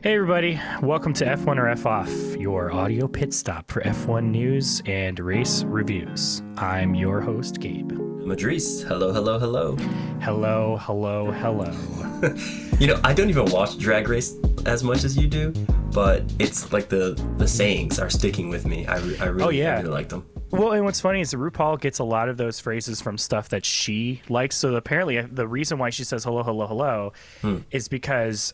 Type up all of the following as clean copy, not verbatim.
Hey everybody, welcome to F1 or F Off, your audio pit stop for F1 news and race reviews. I'm your host, Gabe. Madris, hello, hello, hello. Hello, hello, hello. I don't even watch Drag Race as much as you do, but it's like the sayings are sticking with me. I really like them. Well, and what's funny is that RuPaul gets a lot of those phrases from stuff that she likes. So apparently the reason why she says hello, hello, hello is because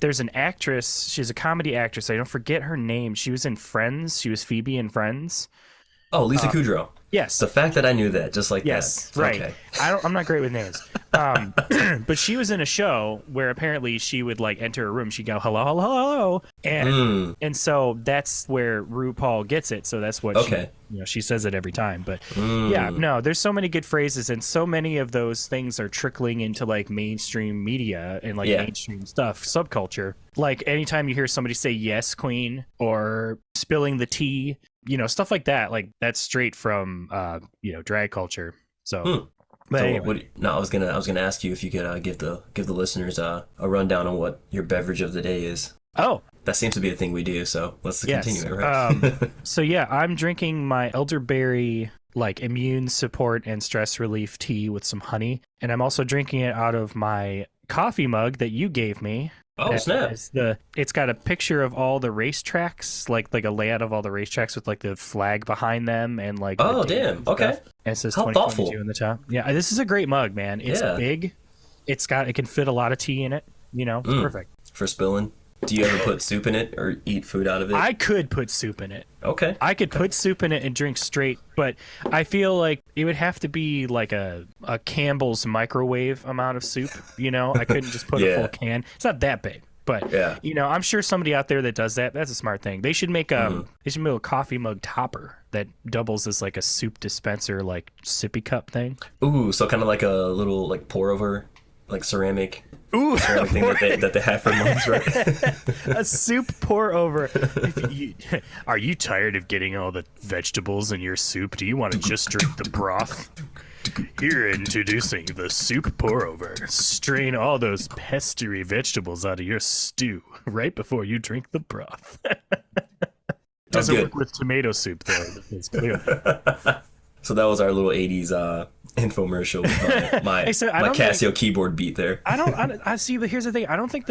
there's an actress. She's a comedy actress. I don't forget her name. She was in Friends. She was Phoebe in Friends. Oh, Lisa Kudrow. Yes. The fact that I knew that, just like yes, that. Right. Okay. I'm not great with names. But she was in a show where apparently she would like enter a room. She'd go, hello, hello, hello. And so that's where RuPaul gets it. So that's what she says it every time. But yeah, no, there's so many good phrases and so many of those things are trickling into like mainstream media and like mainstream stuff, subculture. Like anytime you hear somebody say yes, queen, or spilling the tea, stuff like that, like that's straight from drag culture. So but anyway. I was gonna ask you if you could give the listeners a rundown on what your beverage of the day is. Oh, that seems to be a thing we do, so let's continue it, right? So yeah, I'm drinking my elderberry like immune support and stress relief tea with some honey, and I'm also drinking it out of my coffee mug that you gave me. Oh, snap. It's got a picture of all the racetracks, like a layout of all the racetracks with like the flag behind them and like. Oh, damn. Okay. And it says How 2022 thoughtful. in the top. Yeah, this is a great mug, man. It's big. It can fit a lot of tea in it. It's perfect. For spilling. Do you ever put soup in it or eat food out of it? I could put soup in it. Okay. I could put soup in it and drink straight, but I feel like it would have to be like a Campbell's microwave amount of soup. I couldn't just put a full can. It's not that big. But I'm sure somebody out there that does that. That's a smart thing. They should make a coffee mug topper that doubles as like a soup dispenser, like sippy cup thing. Ooh, so kind of like a little like pour over, like ceramic. Ooh, ceramic thing that they have for mugs, right? A soup pour over. Are you tired of getting all the vegetables in your soup? Do you want to just drink the broth? Here, introducing the soup pour over. Strain all those pestery vegetables out of your stew right before you drink the broth. Doesn't work with tomato soup though. It's clear. So that was our little 80s infomercial with my Casio keyboard beat there. I see, but here's the thing. I don't think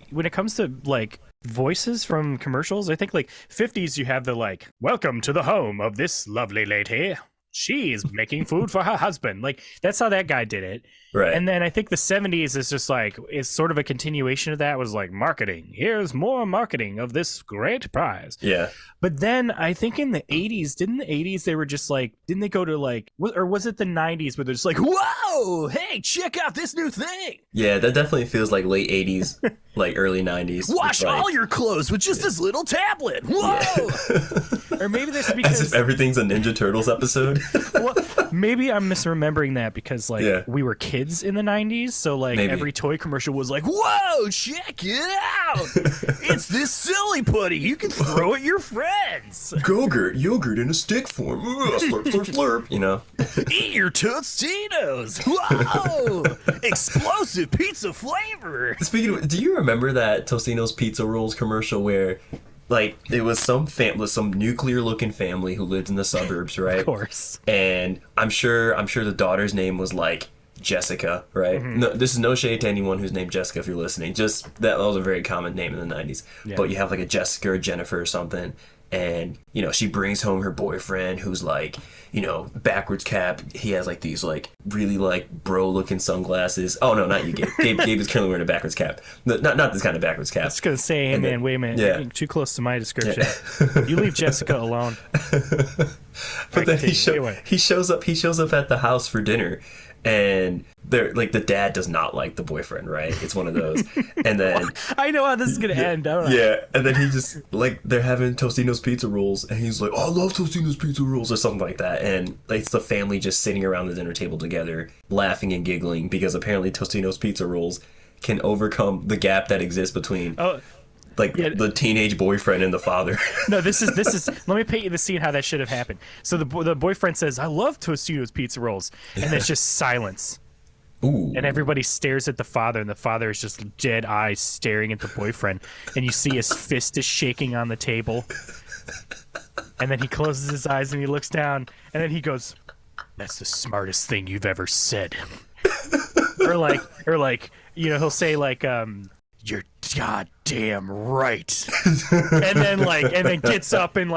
when it comes to like voices from commercials, I think like 50s you have the like, welcome to the home of this lovely lady. She's making food for her husband. Like that's how that guy did it. Right. And then I think the 70s is just like, it's sort of a continuation of that. Was like marketing. Here's more marketing of this great prize. Yeah. But then I think in the 80s, they were just like, didn't they go to like, or was it the 90s where they're just like, whoa, hey, check out this new thing. Yeah, that definitely feels like late 80s, like early 90s. Wash all your clothes with just this little tablet. Whoa. Yeah. Or maybe that's because. As if everything's a Ninja Turtles episode. Well, maybe I'm misremembering that because like we were kids in the 90s. So like every toy commercial was like, whoa, check it out. It's this silly putty. You can throw at your friends. Yogurt in a stick form. Slurp, slurp, slurp. Eat your Tostitos. Whoa! Explosive pizza flavor. Speaking of, do you remember that Tostino's Pizza Rolls commercial where, like, it was some nuclear-looking family who lived in the suburbs, right? Of course. And I'm sure the daughter's name was like Jessica, right? Mm-hmm. No, this is no shade to anyone who's named Jessica if you're listening. Just that was a very common name in the 90s. Yeah. But you have like a Jessica or Jennifer or something. And, she brings home her boyfriend who's like, backwards cap. He has like these like really like bro looking sunglasses. Oh, no, not you, Gabe. Gabe is currently wearing a backwards cap. No, not this kind of backwards cap. I was going to say, hey, man, wait a minute. You're getting too close to my description. Yeah. You leave Jessica alone. But then he shows up at the house for dinner. And they're like, the dad does not like the boyfriend, right? It's one of those. And then I know how this is gonna end, don't I? Yeah, and then he just like, they're having Tostino's pizza rolls, and he's like, oh, I love Tostino's pizza rolls or something like that. And like, it's the family just sitting around the dinner table together, laughing and giggling because apparently Tostino's pizza rolls can overcome the gap that exists between the teenage boyfriend and the father. No, this is. Let me paint you the scene how that should have happened. So the boyfriend says, "I love Tostino's pizza rolls," and it's just silence. Ooh. And everybody stares at the father, and the father is just dead eyes staring at the boyfriend. And you see his fist is shaking on the table. And then he closes his eyes and he looks down, and then he goes, "That's the smartest thing you've ever said." or like, you know, he'll say like, "You're goddamn right." and then gets up and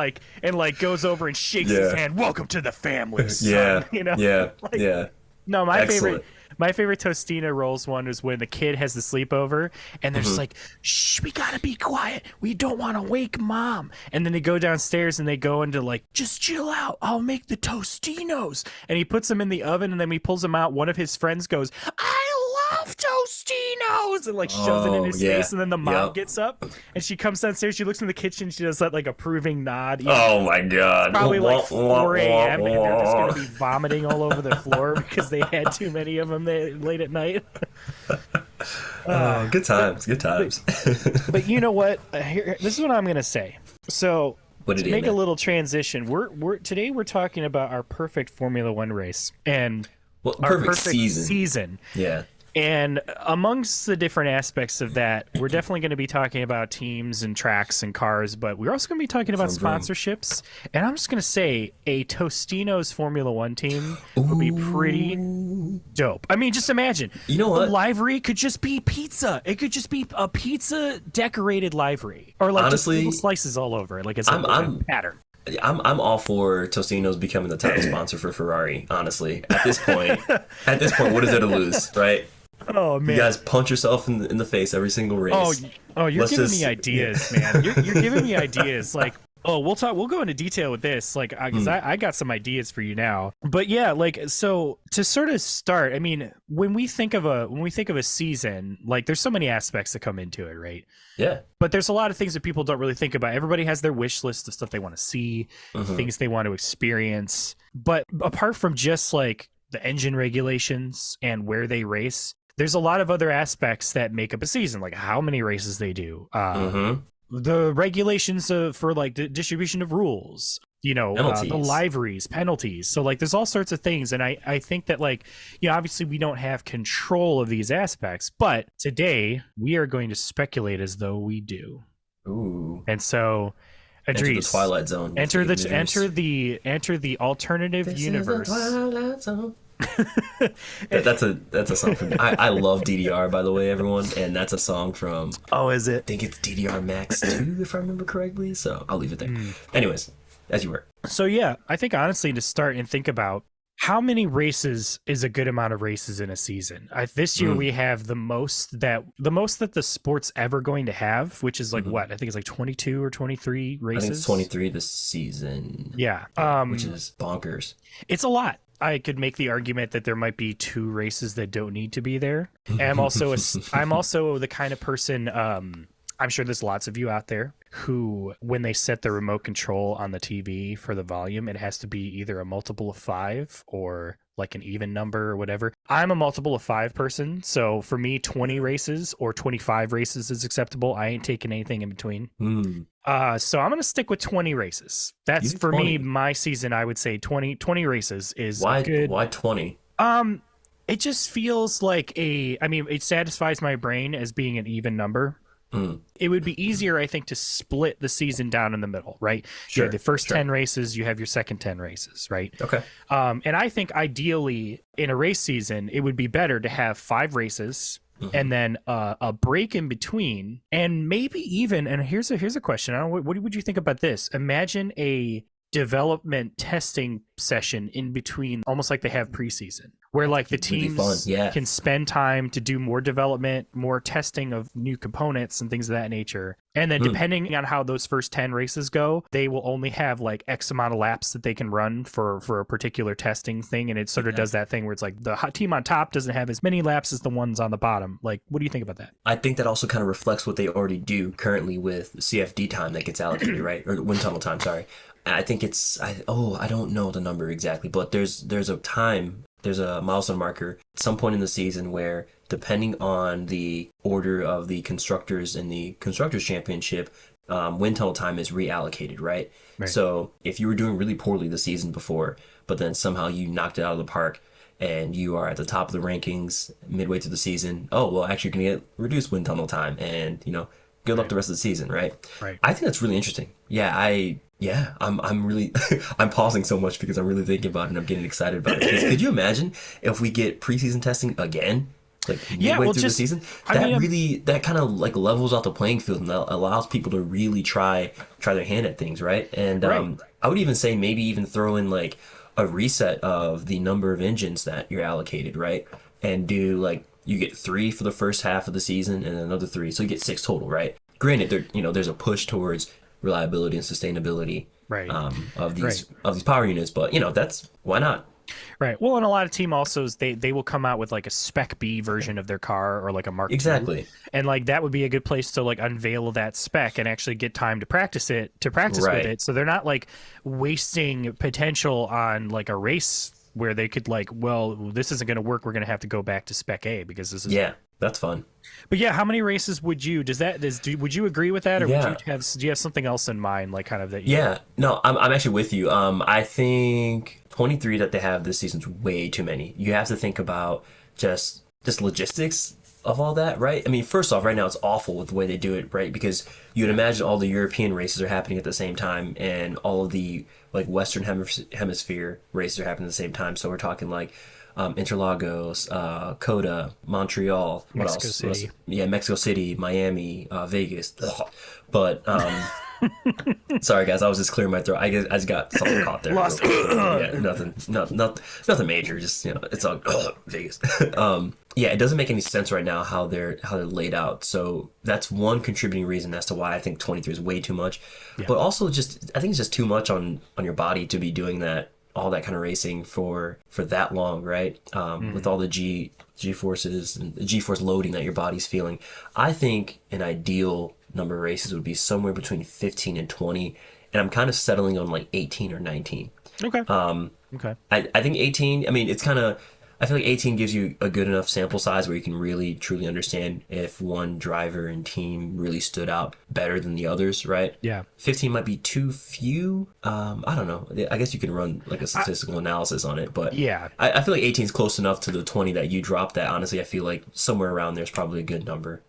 goes over and shakes his hand. "Welcome to the family, son." You know? Yeah. No, my Excellent. favorite Tostina Rolls one is when the kid has the sleepover and they're just like, "Shh, we gotta be quiet. We don't want to wake mom." And then they go downstairs and they go into like, "Just chill out. I'll make the Tostinos." And he puts them in the oven and then he pulls them out. One of his friends goes, "I love Tostinos," and like shoves it in his face. And then the mom gets up and she comes downstairs. She looks in the kitchen. She does that like approving nod. Oh my God. It's probably like 4 a.m. and they're just going to be vomiting all over the floor because they had too many of them late at night. Good times. But you know what? This is what I'm going to say. So to make a little transition, today we're talking about our perfect Formula One race and our perfect season. Yeah. And amongst the different aspects of that, we're definitely going to be talking about teams and tracks and cars, but we're also going to be talking about sponsorships. And I'm just going to say a Tostino's Formula One team would be pretty dope. I mean, just imagine. You know what? The livery could just be pizza. It could just be a pizza decorated livery. Or like honestly, just little slices all over it. Like it's a pattern. I'm all for Tostino's becoming the title sponsor for Ferrari, honestly. At this point, what is there to lose, right? Oh man! You guys punch yourself in the face every single race. You're giving me ideas, man. You're giving me ideas. Like, we'll talk. We'll go into detail with this, like, because I got some ideas for you now. But yeah, like, so to sort of start, I mean, when we think of a season, like, there's so many aspects that come into it, right? Yeah. But there's a lot of things that people don't really think about. Everybody has their wish list of stuff they want to see, things they want to experience. But apart from just like the engine regulations and where they race, there's a lot of other aspects that make up a season, like how many races they do, the regulations for like the distribution of rules, you know, the liveries, penalties. So like there's all sorts of things. And I think that, like, you know, obviously we don't have control of these aspects, but today we are going to speculate as though we do. Ooh. And so Enter the Twilight Zone. Enter the alternative universe. Is the Twilight Zone. that's a song from I love DDR, by the way, everyone, and that's a song from is it? I think it's DDR Max 2 if I remember correctly, so I'll leave it there. Anyways, as you were. So yeah, I think honestly to start and think about how many races is a good amount of races in a season. This year we have the most that the sport's ever going to have, which is like what? I think it's like 22 or 23 races. I think it's 23 this season. Yeah. Which is bonkers. It's a lot. I could make the argument that there might be 2 races that don't need to be there. And I'm also the kind of person, I'm sure there's lots of you out there who, when they set the remote control on the TV for the volume, it has to be either a multiple of 5 or like an even number or whatever. I'm a multiple of 5 person. So for me, 20 races or 25 races is acceptable. I ain't taking anything in between. So I'm going to stick with 20. races. That's for 20. Me, my season. I would say 20 races is good. Why 20? It just feels like it satisfies my brain as being an even number. It would be easier, I think, to split the season down in the middle, right? Sure. You have the first 10 races, you have your second 10 races, right? Okay. And I think ideally in a race season, it would be better to have 5 races and then a break in between, and maybe even, and here's a question. I don't know, what would you think about this? Imagine a development testing session in between, almost like they have preseason, where like the teams can spend time to do more development, more testing of new components and things of that nature. And then depending on how those first 10 races go, they will only have like X amount of laps that they can run for a particular testing thing. And it sort of does that thing where it's like the team on top doesn't have as many laps as the ones on the bottom. Like, what do you think about that? I think that also kind of reflects what they already do currently with CFD time that gets allocated, right? Or wind tunnel time, sorry. I think it's, I don't know the number exactly, but there's a time, there's a milestone marker at some point in the season where, depending on the order of the constructors in the constructors championship, wind tunnel time is reallocated, right? So if you were doing really poorly the season before, but then somehow you knocked it out of the park and you are at the top of the rankings midway through the season, oh, well, actually you're going to get reduced wind tunnel time, and, good luck the rest of the season, right? Right. I think that's really interesting. I'm really, I'm pausing so much because I'm really thinking about it and I'm getting excited about it. Could you imagine if we get preseason testing again? Like midway through the season, that kind of like levels out the playing field and allows people to really try their hand at things, right? And I would even say maybe even throw in like a reset of the number of engines that you're allocated, right? And do like you get 3 for the first half of the season and another 3, so you get 6 total, right? Granted, there's a push towards reliability and sustainability, of these power units, but that's why not. Right. Well, and a lot of team also they will come out with like a Spec B version of their car or like a Mark II. And like that would be a good place to like unveil that spec and actually get time to practice with it. So they're not like wasting potential on like a race where they could like, well, this isn't going to work. We're going to have to go back to Spec A because this is that's fun. But yeah, how many races would you would you agree with that, or do you have something else in mind, like kind of that? No, I'm actually with you. I think 23 that they have this season's way too many. You have to think about just logistics of all that, right? I mean, first off, right now it's awful with the way they do it, right? Because you'd imagine all the European races are happening at the same time, and all of the like Western Hemisphere races are happening at the same time. So we're talking like Interlagos, Coda, Montreal, Mexico City. Mexico City, Miami, Vegas. Ugh. But sorry guys, I was just clearing my throat. I just got something caught there. Lost. Nothing major. Just it's all Vegas. It doesn't make any sense right now how they're laid out. So that's one contributing reason as to why I think 23 is way too much. Yeah. But also I think it's just too much on your body to be doing that. All that kind of racing for that long, right? With all the G-forces and the G-force loading that your body's feeling. I think an ideal number of races would be somewhere between 15 and 20, and I'm kind of settling on like 18 or 19. Okay. Okay. I think 18, I mean, I feel like 18 gives you a good enough sample size where you can really truly understand if one driver and team really stood out better than the others, right? Yeah. 15 might be too few. I don't know. I guess you can run like a statistical analysis on it, but yeah, I feel like 18 is close enough to the 20 that you dropped that. Honestly, I feel like somewhere around there is probably a good number.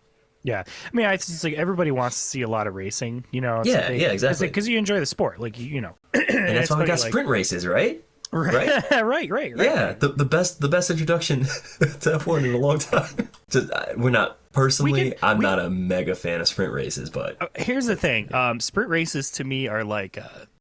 Yeah, I mean, it's like everybody wants to see a lot of racing, exactly. Because you enjoy the sport, like and that's why we got sprint races, right? Right. right. Yeah, the best introduction to F1 in a long time. We're not personally. I'm not a mega fan of sprint races, but here's the thing: sprint races to me are like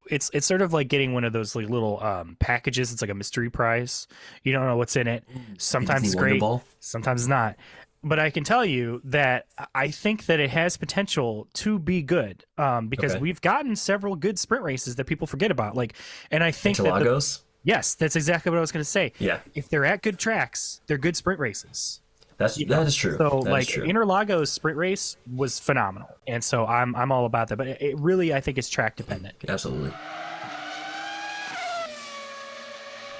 it's sort of like getting one of those like little packages. It's like a mystery prize. You don't know what's in it. Sometimes it's great, sometimes it's not. But I can tell you that I think that it has potential to be good because we've gotten several good sprint races that people forget about. And I think Interlagos. Yes, that's exactly what I was going to say. Yeah. If they're at good tracks, they're good sprint races. That is true. So that is true. Interlagos sprint race was phenomenal. And so I'm all about that. But it really, I think it's track dependent. Absolutely.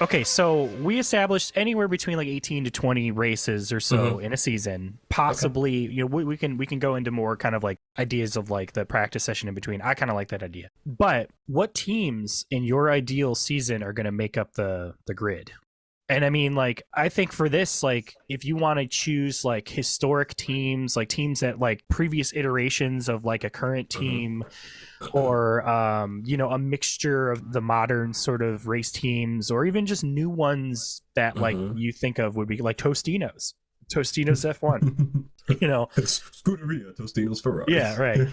Okay, so we established anywhere between like 18 to 20 races or so in a season. Possibly, we can go into more kind of like ideas of like the practice session in between. I kind of like that idea. But what teams in your ideal season are going to make up the grid? And I mean, like, I think for this, like, if you want to choose like historic teams, like teams that like previous iterations of like a current team, or a mixture of the modern sort of race teams, or even just new ones that like you think of would be like Tostinos F1. Scuderia Tostinos Ferrari. Yeah, right.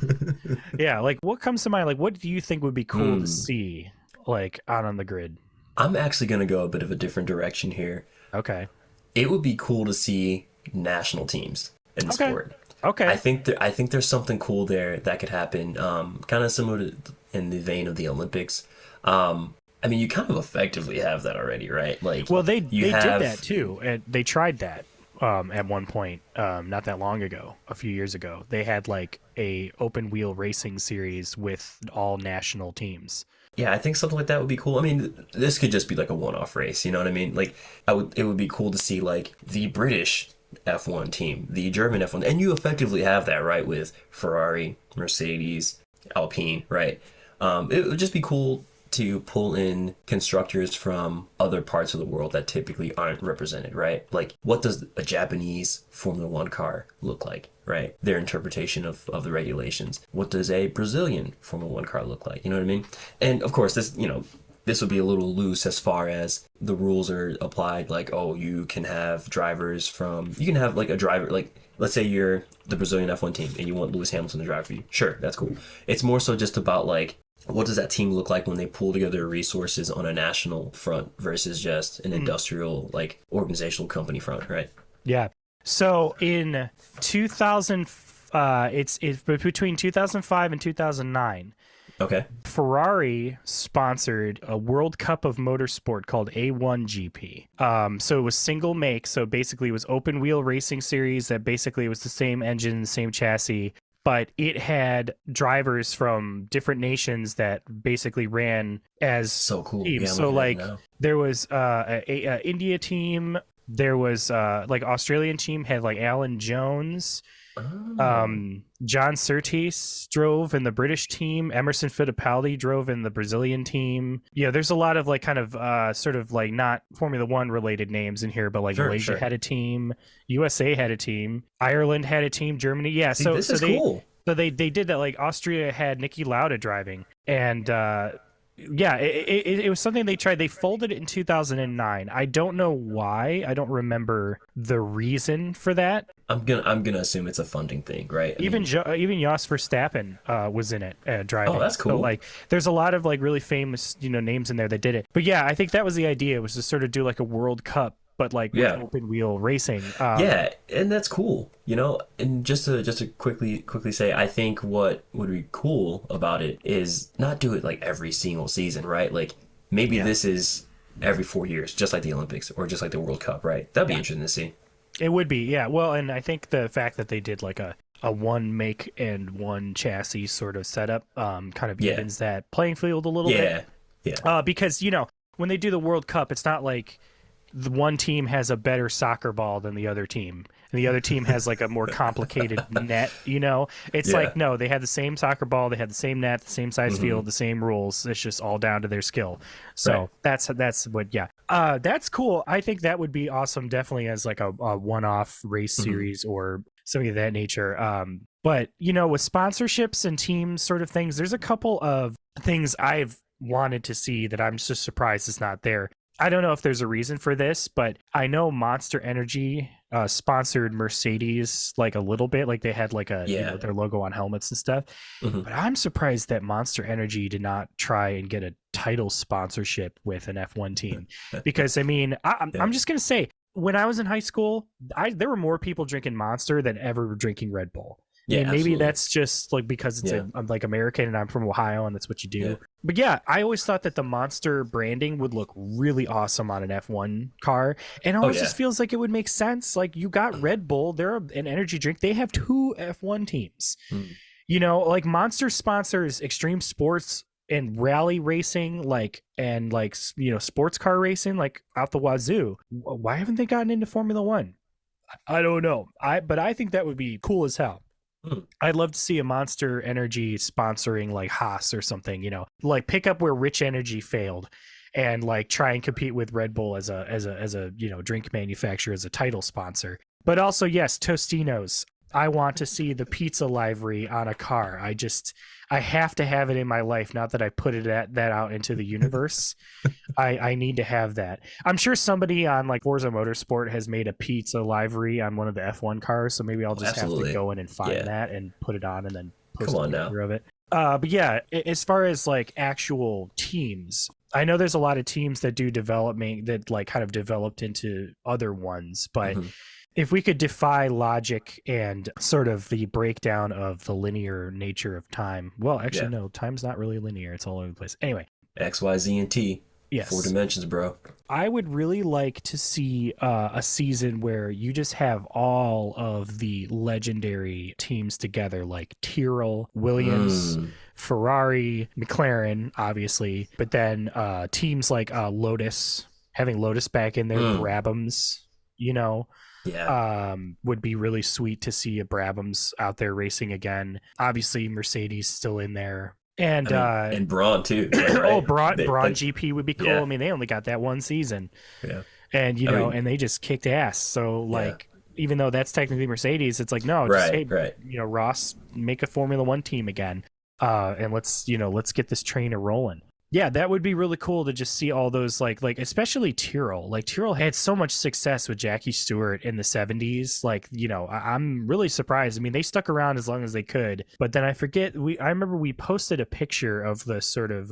Yeah, like what comes to mind? Like, what do you think would be cool to see like out on the grid? I'm actually going to go a bit of a different direction here. Okay. It would be cool to see national teams in the sport. Okay. I think there's something cool there that could happen, kind of similar to in the vein of the Olympics. I mean, you kind of effectively have that already, right? Like, well, they did that too, and they tried that at one point, not that long ago, a few years ago. They had like a open wheel racing series with all national teams. Yeah, I think something like that would be cool. I mean, this could just be like a one-off race, you know what I mean? Like, it would be cool to see like the British F1 team, the German F1, and you effectively have that, right, with Ferrari, Mercedes, Alpine, right? It would just be cool to pull in constructors from other parts of the world that typically aren't represented, right? Like, what does a Japanese Formula One car look like, right? Their interpretation of the regulations. What does a Brazilian Formula One car look like? You know what I mean? And of course, this would be a little loose as far as the rules are applied. Like, oh, you can have like a driver, like, let's say you're the Brazilian F1 team and you want Lewis Hamilton to drive for you. Sure, that's cool. It's more so just about, like, what does that team look like when they pull together resources on a national front versus just an industrial, like, organizational company front, right? Yeah. So in 2000, it's between 2005 and 2009. Okay. Ferrari sponsored a World Cup of Motorsport called A1GP. So it was single make. So basically it was open wheel racing series that basically was the same engine, same chassis, but it had drivers from different nations that basically ran as so cool teams. Yeah, so like there was a India team. There was like Australian team had like Alan Jones. John Surtees drove in the British team. Emerson Fittipaldi drove in the Brazilian team. Yeah, there's a lot of like kind of sort of like not Formula One related names in here, but like Malaysia had a team, USA had a team, Ireland had a team, Germany. Yeah, see, this is cool. So they did that. Like Austria had Niki Lauda driving, and yeah, it was something they tried. They folded it in 2009. I don't know why. I don't remember the reason for that. I'm gonna assume it's a funding thing, right? Even Jos Verstappen was in it driving. Oh, that's cool. So like, there's a lot of like really famous names in there that did it. But yeah, I think that was the idea, was to sort of do like a World Cup, but like with open wheel racing. Yeah, and that's cool, And just to quickly say, I think what would be cool about it is not do it like every single season, right? Like maybe this is every 4 years, just like the Olympics or just like the World Cup, right? That'd be interesting to see. It would be, yeah. Well, and I think the fact that they did like a one make and one chassis sort of setup kind of evens that playing field a little bit. Yeah. Because when they do the World Cup, it's not like the one team has a better soccer ball than the other team, and the other team has like a more complicated net. It's like, no, they had the same soccer ball, they had the same net, the same size field, the same rules. It's just all down to their skill. So that's what. That's cool. I think that would be awesome, definitely as like a one-off race series or something of that nature. But with sponsorships and teams sort of things, there's a couple of things I've wanted to see that I'm just surprised is not there. I don't know if there's a reason for this, but I know Monster Energy sponsored Mercedes like a little bit. Like they had like their logo on helmets and stuff. But I'm surprised that Monster Energy did not try and get a title sponsorship with an F1 team. Because, I'm just going to say, when I was in high school, there were more people drinking Monster than ever were drinking Red Bull. Yeah, maybe absolutely. That's just like because it's I'm like American and I'm from Ohio and that's what you do. Yeah. But yeah, I always thought that the Monster branding would look really awesome on an F1 car. And it always just feels like it would make sense. Like you got Red Bull, they're an energy drink. They have 2 F1 teams. Like Monster sponsors extreme sports and rally racing, sports car racing, like out the wazoo. Why haven't they gotten into Formula One? I don't know. But I think that would be cool as hell. I'd love to see a Monster Energy sponsoring like Haas or something, like pick up where Rich Energy failed and like try and compete with Red Bull as a drink manufacturer, as a title sponsor. But also, yes, Tostinos. I want to see the pizza livery on a car. I have to have it in my life. Not that I put that out into the universe. I need to have that. I'm sure somebody on like Forza Motorsport has made a pizza livery on one of the F1 cars. So maybe I'll just have to go in and find that and put it on and then post a picture of it. But yeah, as far as like actual teams, I know there's a lot of teams that do development that like kind of developed into other ones, but if we could defy logic and sort of the breakdown of the linear nature of time. Well, actually, no, time's not really linear. It's all over the place. Anyway. X, Y, Z, and T. Yes. 4 dimensions, bro. I would really like to see a season where you just have all of the legendary teams together, like Tyrrell, Williams, Ferrari, McLaren, obviously, but then teams like Lotus, having Lotus back in there, Brabhams, would be really sweet to see a Brabhams out there racing again. Obviously, Mercedes still in there. and Braun too. Right? Oh, Braun GP would be cool. Yeah. I mean, they only got that one season. Yeah. And and they just kicked ass. So like, even though that's technically Mercedes, it's like no, just Ross, make a Formula One team again, and let's get this train rolling. Yeah, that would be really cool to just see all those like especially Tyrrell. Like Tyrrell had so much success with Jackie Stewart in the 70s. Like, I'm really surprised. I mean, they stuck around as long as they could, but then I remember we posted a picture of the sort of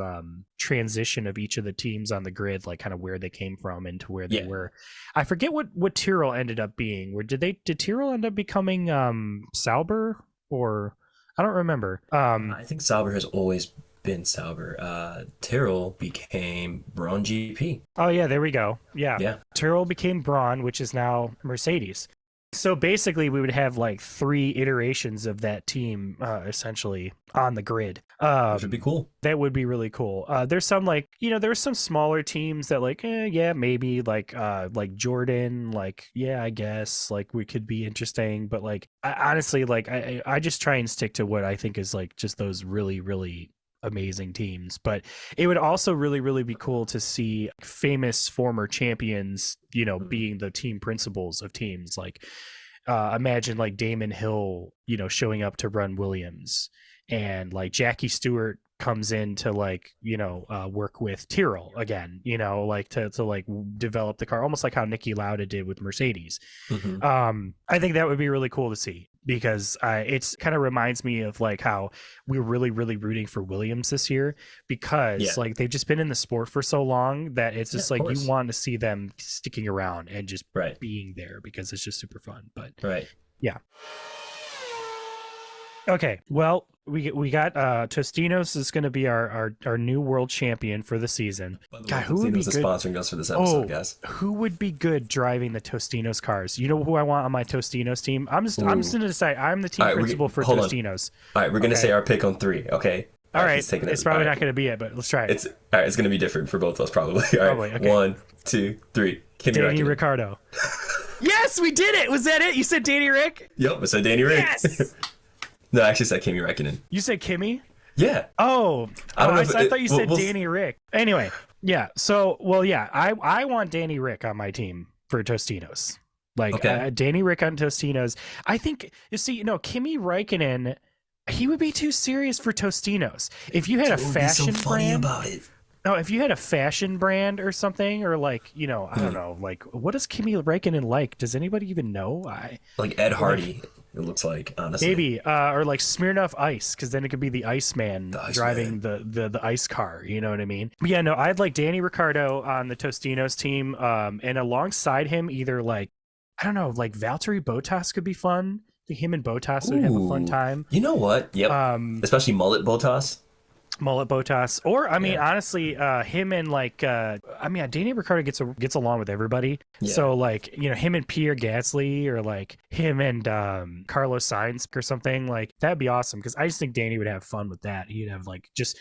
transition of each of the teams on the grid, like kind of where they came from and to where they were. I forget what Tyrrell ended up being. Did Tyrrell end up becoming Sauber, or I don't remember. I think Sauber has always been Sauber. Tyrrell became Braun GP. Oh yeah, there we go. Yeah. Tyrrell became Braun, which is now Mercedes. So basically we would have like 3 iterations of that team essentially on the grid. Which would be cool. That would be really cool. There's some there's some smaller teams that maybe like Jordan, I guess like we could be interesting, but honestly I just try and stick to what I think is like just those really, really amazing teams. But it would also really, really be cool to see famous former champions being the team principals of teams. Like imagine like Damon Hill showing up to run Williams, and like Jackie Stewart comes in to work with Tyrrell again, to develop the car, almost like how Niki Lauda did with Mercedes. I think that would be really cool to see, because it's kind of reminds me of like how we're really, really rooting for Williams this year, because they've just been in the sport for so long that it's just you want to see them sticking around and just being there, because it's just super fun. But yeah. Okay, well, we got Tostinos is going to be our new world champion for the season. God, who would be good sponsoring us for this episode, guys? Who would be good driving the Tostinos cars? You know who I want on my Tostinos team? I'm just going to decide I'm the team principal for Tostinos. All right, we're going to say our pick on 3. Okay. All right. It's probably not going to be it, but let's try it. It's going to be different for both of us, probably. All right. Okay. 1, 2, 3. Danny Ricciardo. Yes, we did it. Was that it? You said Danny Rick? Yep, I said Danny Rick. Yes. No, I actually said Kimi Räikkönen. You said Kimi? Yeah. I thought you said Danny Rick. Anyway, yeah. So, I want Danny Rick on my team for Tostinos. Danny Rick on Tostinos. I think, Kimi Räikkönen, he would be too serious for Tostinos. If you had a fashion brand about it. No, if you had a fashion brand or something, or I don't know, what is Kimi Räikkönen like? Does anybody even know? Like Ed Hardy. It looks like, honestly. Maybe, or like Smirnoff Ice, because then it could be the Iceman driving the ice car. You know what I mean? But yeah, no, I'd like Danny Ricciardo on the Tostinos team, and alongside him, either I don't know, Valtteri Bottas could be fun. I think him and Bottas would have a fun time. You know what? Yep. Especially Mullet Bottas. Or honestly, him and Danny Ricciardo gets along with everybody. So him and Pierre Gasly, or him and Carlos Sainz or something, that'd be awesome, because I just think Danny would have fun with that. He'd have just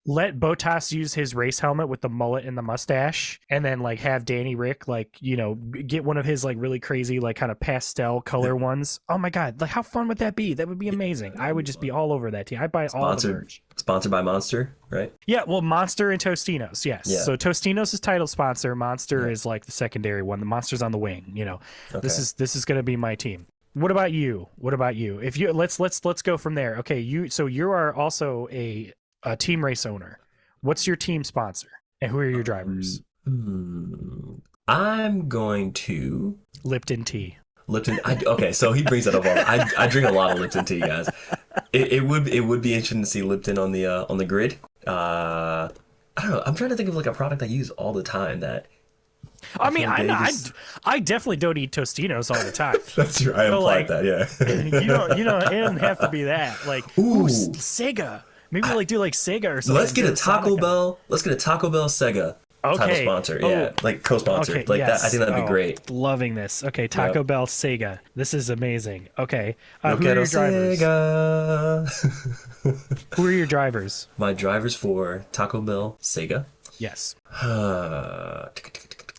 let Bottas use his race helmet with the mullet and the mustache, and then have Danny Rick get one of his really crazy kind of pastel color ones. Oh my god, how fun would that be? That would be amazing. I would just be all over that team. I'd buy all the merch. Sponsored by Monster, right? Yeah, well, Monster and Tostinos, yes. Yeah. So Tostinos is title sponsor. Monster is the secondary one. The Monster's on the wing. Okay. This is going to be my team. What about you? If you let's go from there. Okay, you are also a team race owner. What's your team sponsor, and who are your drivers? I'm going to Lipton Tea. Lipton. Okay, so he brings that up. I drink a lot of Lipton tea, guys. It would be interesting to see Lipton on the grid. I don't know. I'm trying to think of a product I use all the time that. I definitely don't eat Tostinos all the time. That's right. I implied that. Yeah. you don't. It doesn't have to be that. Ooh, Sega. Maybe do Sega or something. Let's get a Taco Bell. Let's get a Taco Bell Sega. Title sponsor, co-sponsor, that. I think that'd be great. Loving this. Okay, Taco Bell Sega. This is amazing. Okay, who are your drivers? Who are your drivers? My drivers for Taco Bell Sega. Yes.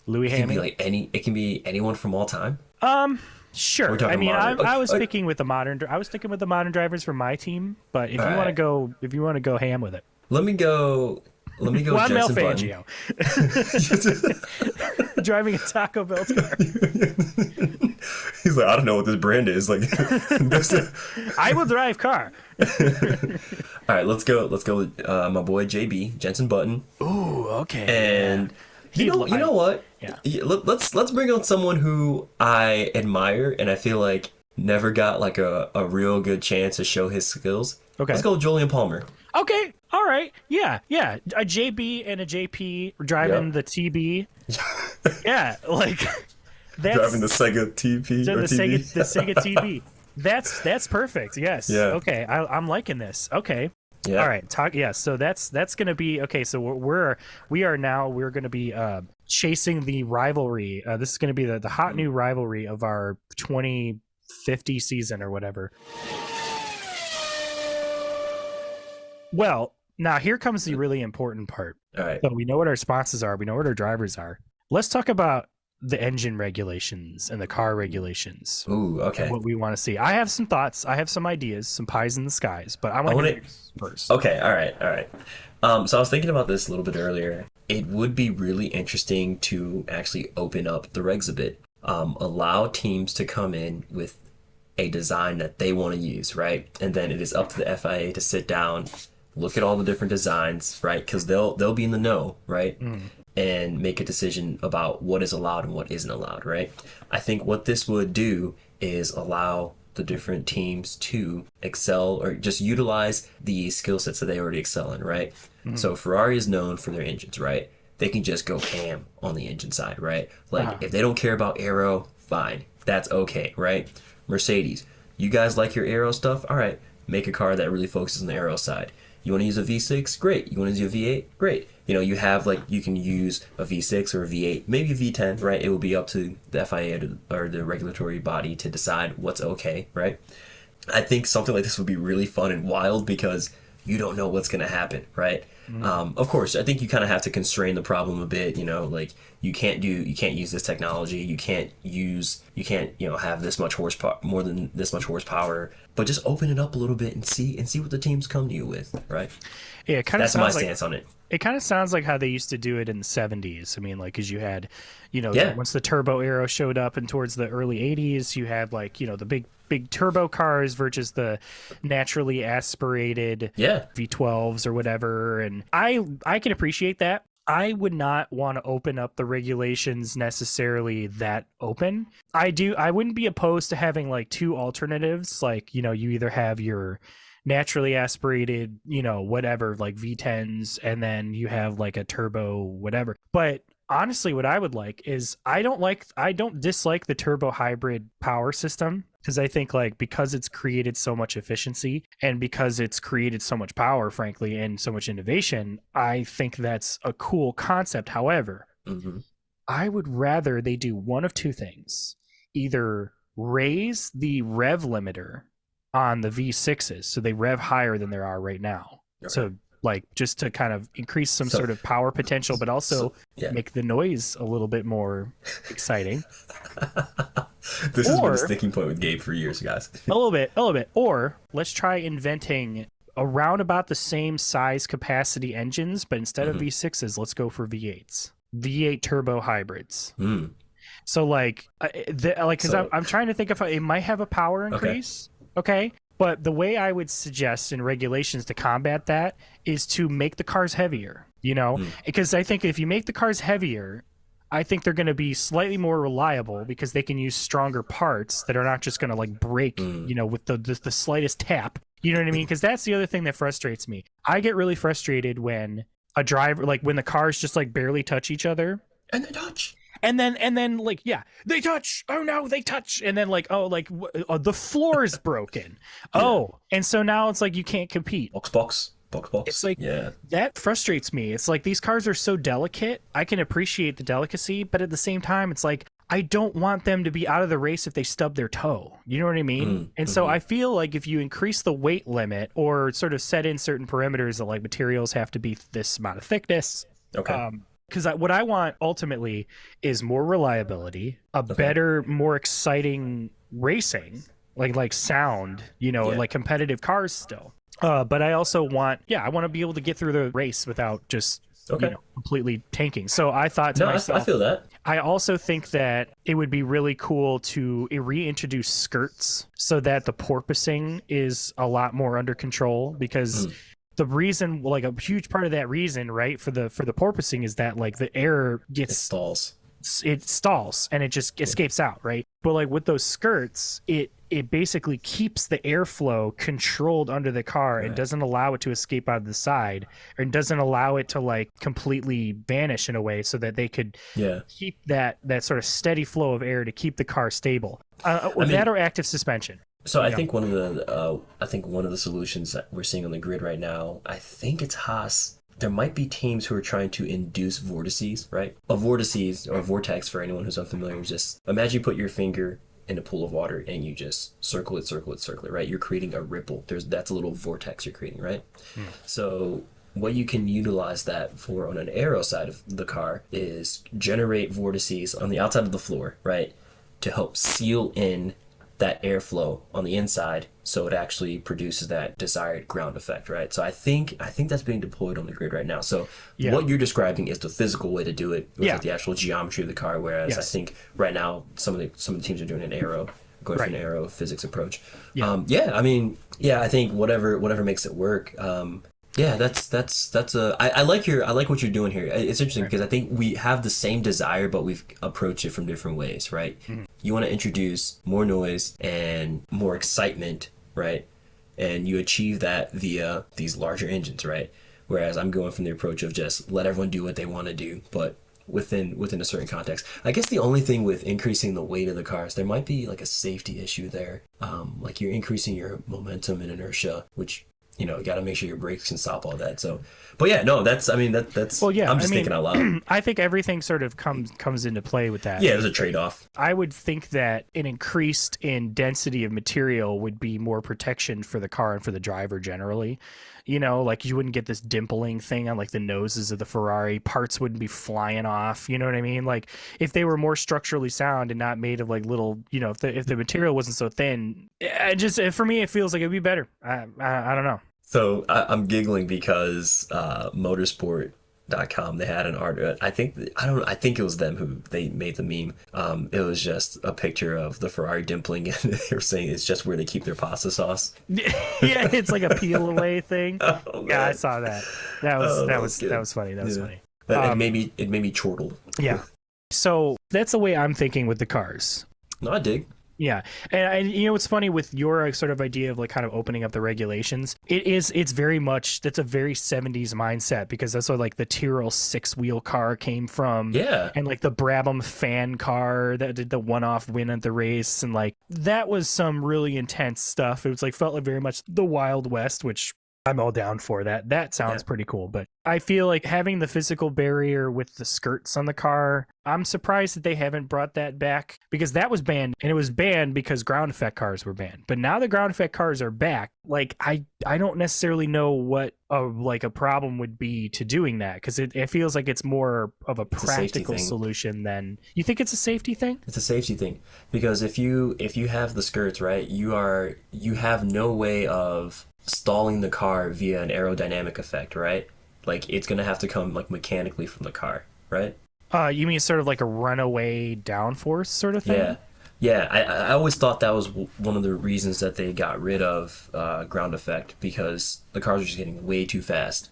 Louis Hamilton. It can be anyone from all time. Sure. I was sticking with the modern. I was sticking with the modern drivers for my team, but if you want to go ham with it. Let me go. Let me go. Juan Jensen Button. Fangio. Driving a Taco Bell car. He's like, I don't know what this brand is. Like, I will drive car. All right, let's go. Let's go with my boy JB Jensen Button. Ooh, okay. And you know what? Yeah. Let's bring on someone who I admire and I feel like never got like a real good chance to show his skills. Okay. Let's go with Julian Palmer. Okay. All right. Yeah. Yeah. A JB and a JP driving the TB. Yeah. Like that's Driving the Sega TP or the TV. Sega TB. That's perfect. Yes. Yeah. Okay. I'm liking this. Okay. Yeah. All right. Yeah. So that's gonna be okay. So we're gonna be chasing the rivalry. This is gonna be the hot new rivalry of our 2050 season or whatever. Well, now here comes the really important part. All right. So we know what our sponsors are. We know what our drivers are. Let's talk about the engine regulations and the car regulations. Ooh, okay. What we want to see. I have some thoughts. I have some ideas, some pies in the skies, but I want to hear yours first. Okay, all right. So I was thinking about this a little bit earlier. It would be really interesting to actually open up the regs a bit. Allow teams to come in with a design that they want to use, right? And then it is up to the FIA to sit down, look at all the different designs, right? Because they'll be in the know, right? And make a decision about what is allowed and what isn't allowed, right? I think what this would do is allow the different teams to excel or just utilize the skill sets that they already excel in, right? So Ferrari is known for their engines, right? They can just go ham on the engine side, right? Like if they don't care about aero, fine, that's okay, right? Mercedes, you guys like your aero stuff? All right, make a car that really focuses on the aero side. You want to use a V6? Great. You want to use a V8? Great. You know, you have like, you can use a V6 or a V8, maybe a V10, right? It will be up to the FIA or the regulatory body to decide what's okay, right? I think something like this would be really fun and wild because you don't know what's going to happen, right? Of course, I think you kind of have to constrain the problem a bit, you know, like you can't use this technology, you can't have this much horsepower, more than this much horsepower, but just open it up a little bit and see what the teams come to you with, right? Yeah, it kind of that's my stance on it. It kind of sounds like how they used to do it in the 70s. I mean, like, because you had, once the turbo era showed up and towards the early 80s, you had like, the big turbo cars versus the naturally aspirated V12s or whatever. And I can appreciate that. I would not want to open up the regulations necessarily that open. I wouldn't be opposed to having like two alternatives. Like, you either have your naturally aspirated, whatever, like V10s, and then you have like a turbo whatever. But honestly, what I would like is I don't dislike the turbo hybrid power system, because I think like because it's created so much efficiency and because it's created so much power, frankly, and so much innovation, I think that's a cool concept. However, I would rather they do one of two things: either raise the rev limiter on the V6s so they rev higher than there are right now. Okay. So like just to kind of increase some sort of power potential, but also make the noise a little bit more exciting. This has been a sticking point with Gabe for years, guys. a little bit. Or let's try inventing around about the same size capacity engines, but instead of V6s, let's go for V8s. V8 turbo hybrids. So like, because I'm trying to think if it might have a power increase. Okay. But the way I would suggest in regulations to combat that is to make the cars heavier, because I think if you make the cars heavier, I think they're going to be slightly more reliable because they can use stronger parts that are not just going to like break, with the slightest tap. You know what I mean? Because that's the other thing that frustrates me. I get really frustrated when a driver, like when the cars just like barely touch each other. And they touch. And then like, they touch. Oh no, they touch. And then like, the floor is broken. And so now it's like you can't compete. Box. It's like, that frustrates me. It's like these cars are so delicate. I can appreciate the delicacy, but at the same time, it's like I don't want them to be out of the race if they stub their toe. You know what I mean? And so I feel like if you increase the weight limit or sort of set in certain parameters that like materials have to be this amount of thickness. Okay. Because what I want ultimately is more reliability, a better, more exciting racing, like sound, like competitive cars still. But I also want, I want to be able to get through the race without just completely tanking. So I thought to myself, I feel that. I also think that it would be really cool to reintroduce skirts so that the porpoising is a lot more under control, because the reason, like a huge part of that reason, right, for the porpoising is that like the air gets it stalls and it just escapes out, right? But like with those skirts, it basically keeps the airflow controlled under the car and doesn't allow it to escape out of the side, or doesn't allow it to like completely vanish in a way, so that they could keep that sort of steady flow of air to keep the car stable. That or active suspension. So I think one of the solutions that we're seeing on the grid right now, I think it's Haas. There might be teams who are trying to induce vortices, right? A vortices, or a vortex, for anyone who's unfamiliar, is just imagine you put your finger in a pool of water and you just circle it, right? You're creating a ripple. That's a little vortex you're creating, right? So what you can utilize that for on an aero side of the car is generate vortices on the outside of the floor, right? To help seal in that airflow on the inside, so it actually produces that desired ground effect, right? So I think that's being deployed on the grid right now. So what you're describing is the physical way to do it with like the actual geometry of the car, whereas I think right now some of the teams are doing an aero, going for an aero physics approach. I think whatever makes it work. I like what you're doing here. It's interesting because I think we have the same desire, but we've approached it from different ways, right? You want to introduce more noise and more excitement, right? And you achieve that via these larger engines, right? Whereas I'm going from the approach of just let everyone do what they want to do, but within a certain context. I guess the only thing with increasing the weight of the cars, there might be like a safety issue there. Like you're increasing your momentum and inertia, which you got to make sure your brakes can stop all that. So, but that's I'm just thinking out loud. I think everything sort of comes into play with that. Yeah, there's a trade-off. I would think that an increased in density of material would be more protection for the car and for the driver generally. Like you wouldn't get this dimpling thing on like the noses of the Ferrari. Parts wouldn't be flying off. You know what I mean? Like if they were more structurally sound and not made of like little, if the material wasn't so thin, for me, it feels like it'd be better. I don't know. So I'm giggling because motorsport.com, they had an art. I think it was them who they made the meme. It was just a picture of the Ferrari dimpling, and they were saying it's just where they keep their pasta sauce. Yeah, it's like a peel away thing. I saw that. That was funny. That was funny. It made me chortle. Yeah. So that's the way I'm thinking with the cars. No, I dig. Yeah. And what's funny with your sort of idea of like kind of opening up the regulations, it's very much, that's a very 70s mindset, because that's where like the Tyrrell 6-wheel car came from. Yeah. And like the Brabham fan car that did the one-off win at the race. And like, that was some really intense stuff. It was like, felt like very much the Wild West, which I'm all down for that. That sounds pretty cool. But I feel like having the physical barrier with the skirts on the car, I'm surprised that they haven't brought that back, because that was banned, and it was banned because ground effect cars were banned. But now the ground effect cars are back. Like I don't necessarily know what a problem would be to doing that, because it feels like it's more of a practical solution than you think. It's a safety thing. It's a safety thing, because if you have the skirts, right, you have no way of stalling the car via an aerodynamic effect, right? Like it's gonna have to come like mechanically from the car, right? You mean sort of like a runaway downforce sort of thing? Yeah. I always thought that was one of the reasons that they got rid of ground effect, because the cars are just getting way too fast.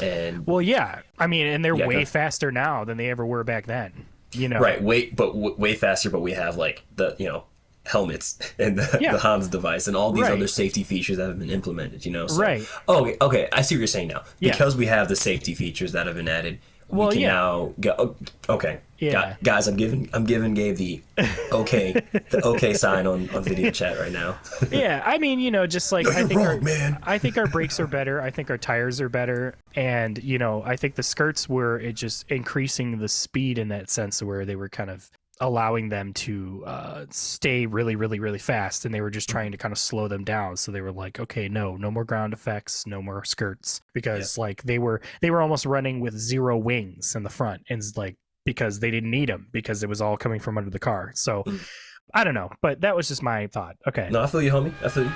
And I mean, and they're way faster now than they ever were back then. Right? Way faster. But we have like the helmets and the Hans device and all these other safety features that have been implemented. So, right? Okay. I see what you're saying now. Because we have the safety features that have been added. We can now go. Okay. Yeah. Guys, I'm giving Gabe the okay sign on video chat right now. Yeah, I mean, just like I think our brakes are better. I think our tires are better, and I think the skirts were just increasing the speed in that sense, where they were kind of allowing them to stay really, really, really fast, and they were just trying to kind of slow them down. So they were like, okay, no more ground effects, no more skirts, because like they were almost running with 0 wings in the front, and like because they didn't need them, because it was all coming from under the car. So I don't know, but that was just my thought. Okay. No, I feel you, homie. I feel you.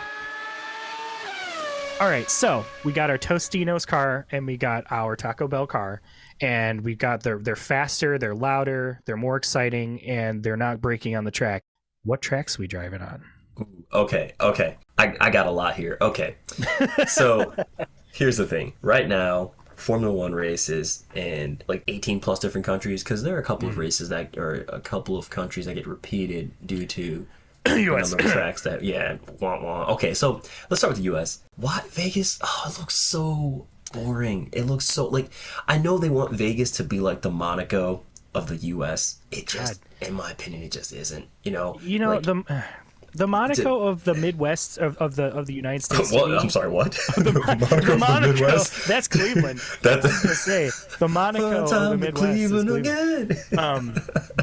All right, so we got our Tostino's car and we got our Taco Bell car, and we've got they're faster, they're louder, they're more exciting, and they're not braking on the track. What tracks we driving on? Okay. I got a lot here. Okay. So here's the thing. Right now, Formula One races in like 18 plus different countries, because there are a couple of races that, or a couple of countries that get repeated due to the US. number of tracks that, wah. Okay, so let's start with the US. What? Vegas? Oh, it looks so boring. It looks so, like, I know they want Vegas to be like the Monaco of the US. It just, in my opinion, it just isn't. Like, the Monaco of the Midwest of the United States. What? I'm sorry, what? The Monaco of the Midwest? That's Cleveland. That's I was gonna say the Monaco of the Midwest Cleveland is Cleveland.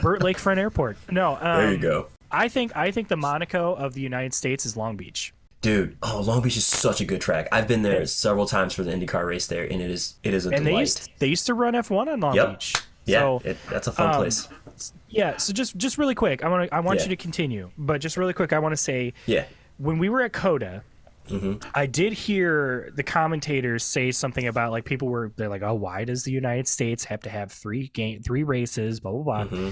Burt Lakefront Airport. No, there you go. I think the Monaco of the United States is Long Beach. Dude, Long Beach is such a good track. I've been there several times for the IndyCar race there, and it is a delight. They used to run F1 on Long Beach. Yeah, so, that's a fun place. Yeah, so just really quick, I want you to continue, but just really quick, I want to say, when we were at COTA, I did hear the commentators say something about, like, they're like, oh, why does the United States have to have three races, blah blah blah.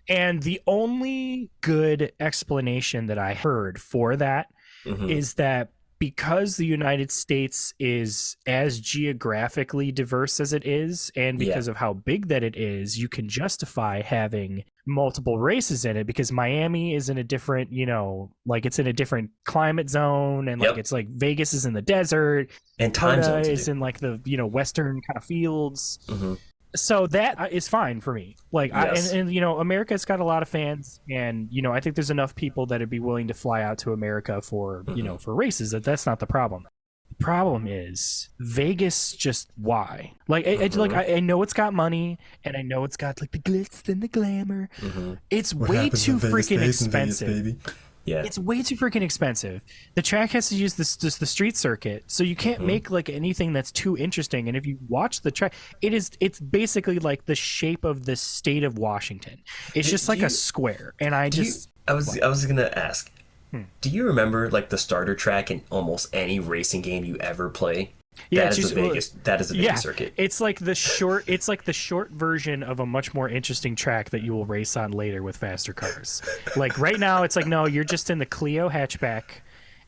And the only good explanation that I heard for that is that because the United States is as geographically diverse as it is, and because of how big that it is, you can justify having multiple races in it, because Miami is in a different, like, it's in a different climate zone, and like it's like Vegas is in the desert, and time zones is in like the western kind of fields. So that is fine for me. Like, and America's got a lot of fans, and I think there's enough people that'd be willing to fly out to America for for races. That's not the problem. The problem is Vegas. Just why? Like, I know it's got money, and I know it's got like the glitz and the glamour. It's way too freaking expensive. Yeah, it's way too freaking expensive. The track has to use the street circuit, so you can't make like anything that's too interesting. And if you watch the track, it's basically like the shape of the state of Washington. It's just like a square. And I was gonna ask, do you remember like the starter track in almost any racing game you ever play? Yeah, that is the Vegas circuit. It's like the short version of a much more interesting track that you will race on later with faster cars. Like right now, it's like, no, you're just in the Clio hatchback,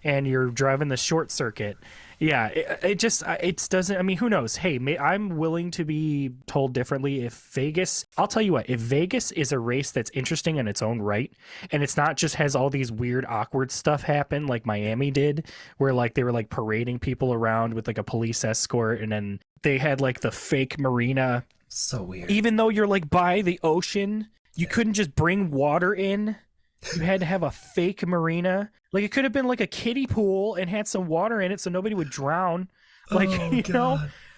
and you're driving the short circuit. Yeah, it doesn't. I mean, who knows? Hey, I'm willing to be told differently. If Vegas, I'll tell you what, if Vegas is a race that's interesting in its own right, and it's not just has all these weird, awkward stuff happen like Miami did, where like they were like parading people around with like a police escort, and then they had like the fake marina. So weird. Even though you're like by the ocean, you couldn't just bring water in. You had to have a fake marina. Like, it could have been like a kiddie pool and had some water in it so nobody would drown. Like,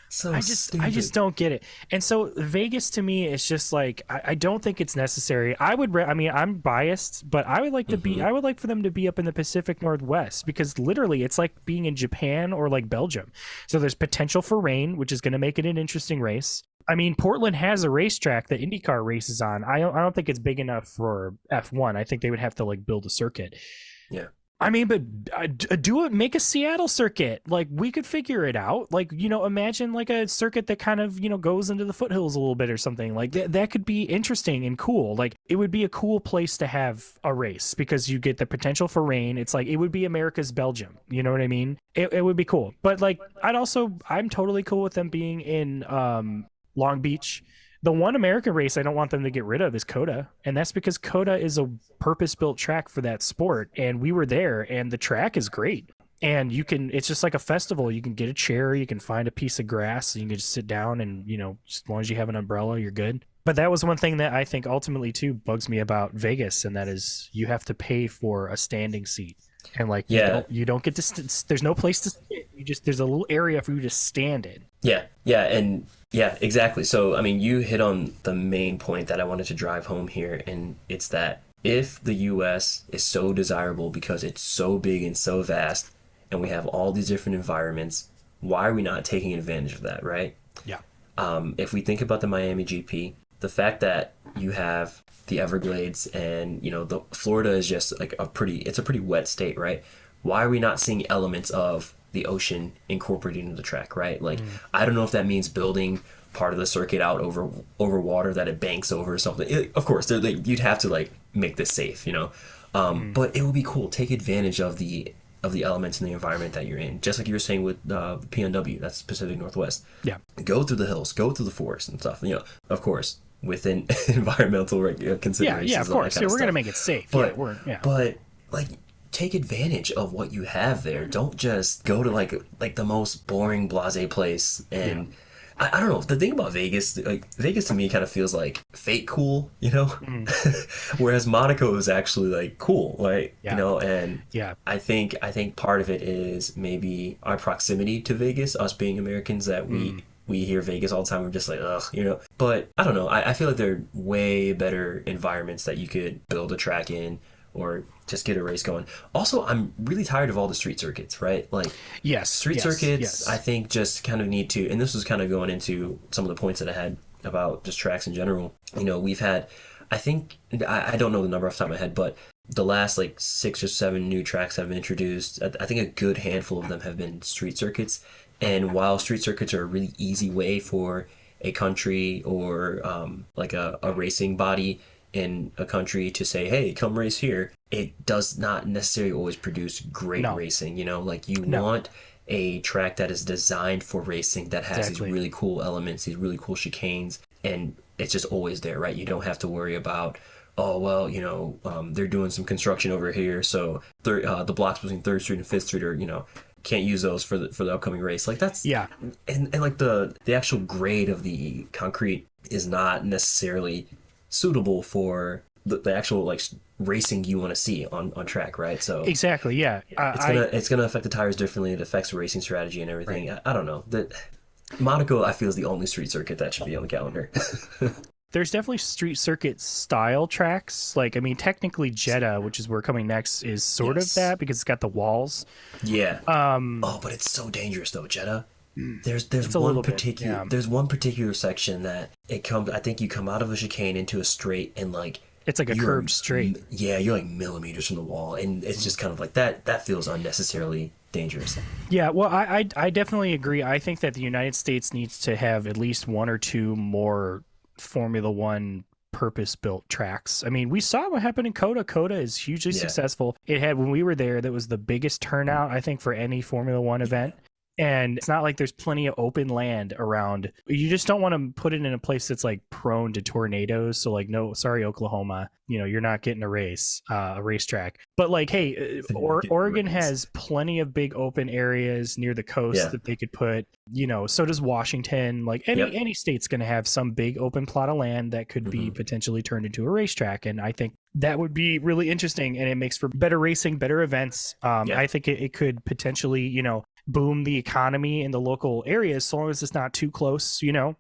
so I just don't get it. And so Vegas to me is just like, I don't think it's necessary. I'm biased, but I would like to I would like for them to be up in the Pacific Northwest, because literally it's like being in Japan or like Belgium. So there's potential for rain, which is going to make it an interesting race. I mean, Portland has a racetrack that IndyCar races on. I don't think it's big enough for F1. I think they would have to like build a circuit. Yeah. I mean, but make a Seattle circuit. Like, we could figure it out. Like, imagine like a circuit that kind of, goes into the foothills a little bit or something. Like that could be interesting and cool. Like, it would be a cool place to have a race, because you get the potential for rain. It's like, it would be America's Belgium. You know what I mean? It would be cool. But like, I'm totally cool with them being in Long Beach. The one American race I don't want them to get rid of is COTA, and that's because COTA is a purpose-built track for that sport, and we were there, and the track is great. And it's just like a festival. You can get a chair, you can find a piece of grass, and you can just sit down, and as long as you have an umbrella, you're good. But that was one thing that I think ultimately too bugs me about Vegas, and that is you have to pay for a standing seat. And like, you don't get to, there's no place to sit. There's a little area for you to stand in. Yeah, exactly. So, I mean, you hit on the main point that I wanted to drive home here, and it's that if the U.S. is so desirable because it's so big and so vast, and we have all these different environments, why are we not taking advantage of that, right? Yeah. If we think about the Miami GP, the fact that you have the Everglades and, the Florida is just like it's a pretty wet state, right? Why are we not seeing elements of the ocean incorporated into the track, right? Like, I don't know if that means building part of the circuit out over water that it banks over or something. Of course, you'd have to like make this safe, you know. But it would be cool. Take advantage of the elements in the environment that you're in, just like you were saying with PNW. That's Pacific Northwest. Yeah. Go through the hills, go through the forest and stuff. You know, of course, within environmental considerations. Yeah, of course. Yeah, we're gonna make it safe. But like, take advantage of what you have there. Don't just go to like the most boring blasé place and. I don't know. The thing about Vegas, like Vegas to me kind of feels like fake cool, you know? Whereas Monaco is actually like cool, like, you know, and I think part of it is maybe our proximity to Vegas, us being Americans, that we hear Vegas all the time. We're just like, ugh, you know? But I don't know. I feel like there are way better environments that you could build a track in or just get a race going. Also, I'm really tired of all the street circuits, right? Like, street circuits, I think just kind of need to, and this was kind of going into some of the points that I had about just tracks in general. You know, we've had, I think, I don't know the number off the top of my head, but the last like 6 or 7 new tracks have been introduced. I think a good handful of them have been street circuits. And while street circuits are a really easy way for a country or like a racing body in a country to say, hey, come race here, it does not necessarily always produce great racing. You know, like you want a track that is designed for racing, that has these really cool elements, these really cool chicanes, and it's just always there, right? You don't have to worry about, oh, well, you know, they're doing some construction over here, so the blocks between 3rd Street and 5th Street are, you know, can't use those for the upcoming race. Like that's and like the actual grade of the concrete is not necessarily suitable for the actual like racing you want to see on track, right? So exactly, it's gonna affect the tires differently. It affects the racing strategy and everything. I don't know. That Monaco, I feel, is the only street circuit that should be on the calendar. There's definitely street circuit style tracks. Like, I mean, technically Jeddah, which is where coming next, is sort of that because it's got the walls. Yeah. But it's so dangerous though, Jeddah. There's one particular there's one particular section that it comes. I think you come out of a chicane into a straight, and like it's like a curved straight. Yeah, you're like millimeters from the wall, and it's just kind of like that feels unnecessarily dangerous. Yeah, well, I definitely agree. I think that the United States needs to have at least 1 or 2 more Formula One purpose-built tracks. I mean, we saw what happened in Coda. Coda is hugely successful. It had, when we were there, that was the biggest turnout, I think, for any Formula One event. And it's not like there's plenty of open land around. You just don't want to put it in a place that's like prone to tornadoes. So like, no, sorry, Oklahoma, you know, you're not getting a racetrack. But like, hey, Oregon has plenty of big open areas near the coast that they could put, you know, so does Washington. Like any state's going to have some big open plot of land that could be potentially turned into a racetrack. And I think that would be really interesting, and it makes for better racing, better events. I think it could potentially, you know, boom the economy in the local areas, so long as it's not too close, you know.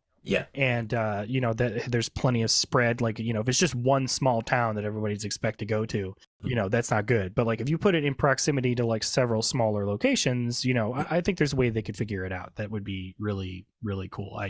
And you know, that there's plenty of spread. Like, you know, if it's just one small town that everybody's expect to go to, you know, that's not good. But like if you put it in proximity to like several smaller locations, you know, I think there's a way they could figure it out. That would be really, really cool.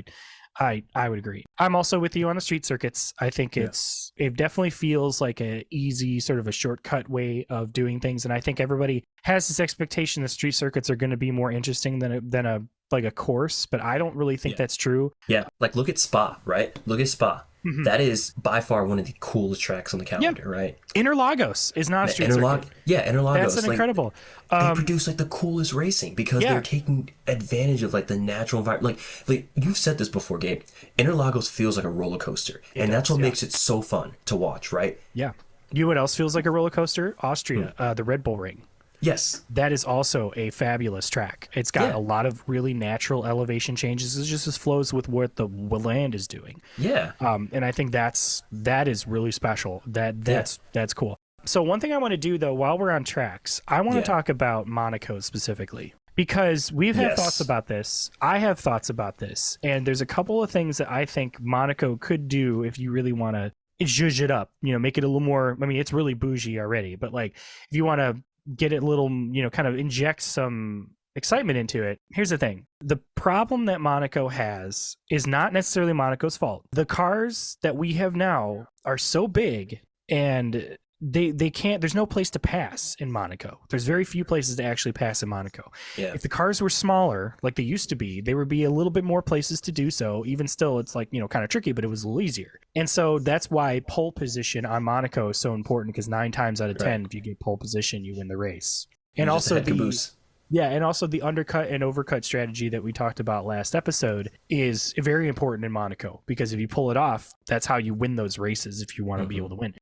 I would agree. I'm also with you on the street circuits. I think it definitely feels like a easy, sort of a shortcut way of doing things. And I think everybody has this expectation that street circuits are going to be more interesting than a course, but I don't really think that's true. Yeah. Like look at Spa, right? Look at Spa. That is by far one of the coolest tracks on the calendar, right? Interlagos is not a street circuit. Yeah, Interlagos. That's incredible. They produce like the coolest racing because they're taking advantage of like the natural environment. Like you've said this before, Gabe. Interlagos feels like a roller coaster, and that's what makes it so fun to watch, right? Yeah. You know what else feels like a roller coaster? Austria, the Red Bull Ring. Yes. That is also a fabulous track. It's got a lot of really natural elevation changes. It just flows with what the land is doing. Yeah. And I think that is really special. That's cool. So one thing I want to do though, while we're on tracks, I want to talk about Monaco specifically, because we've had thoughts about this. I have thoughts about this, and there's a couple of things that I think Monaco could do if you really want to zhuzh it up, you know, make it a little more, I mean, it's really bougie already, but like if you want to get it a little, you know, kind of inject some excitement into it. Here's the thing. The problem that Monaco has is not necessarily Monaco's fault. The cars that we have now are so big and they can't, there's no place to pass in Monaco. There's very few places to actually pass in Monaco. Yeah. If the cars were smaller like they used to be, there would be a little bit more places to do so. Even still, it's like, kind of tricky, but it was a little easier. And so that's why pole position on Monaco is so important, because 9 times out of 10 if you get pole position, you win the race. And also the undercut and overcut strategy that we talked about last episode is very important in Monaco, because if you pull it off, that's how you win those races if you want to be able to win.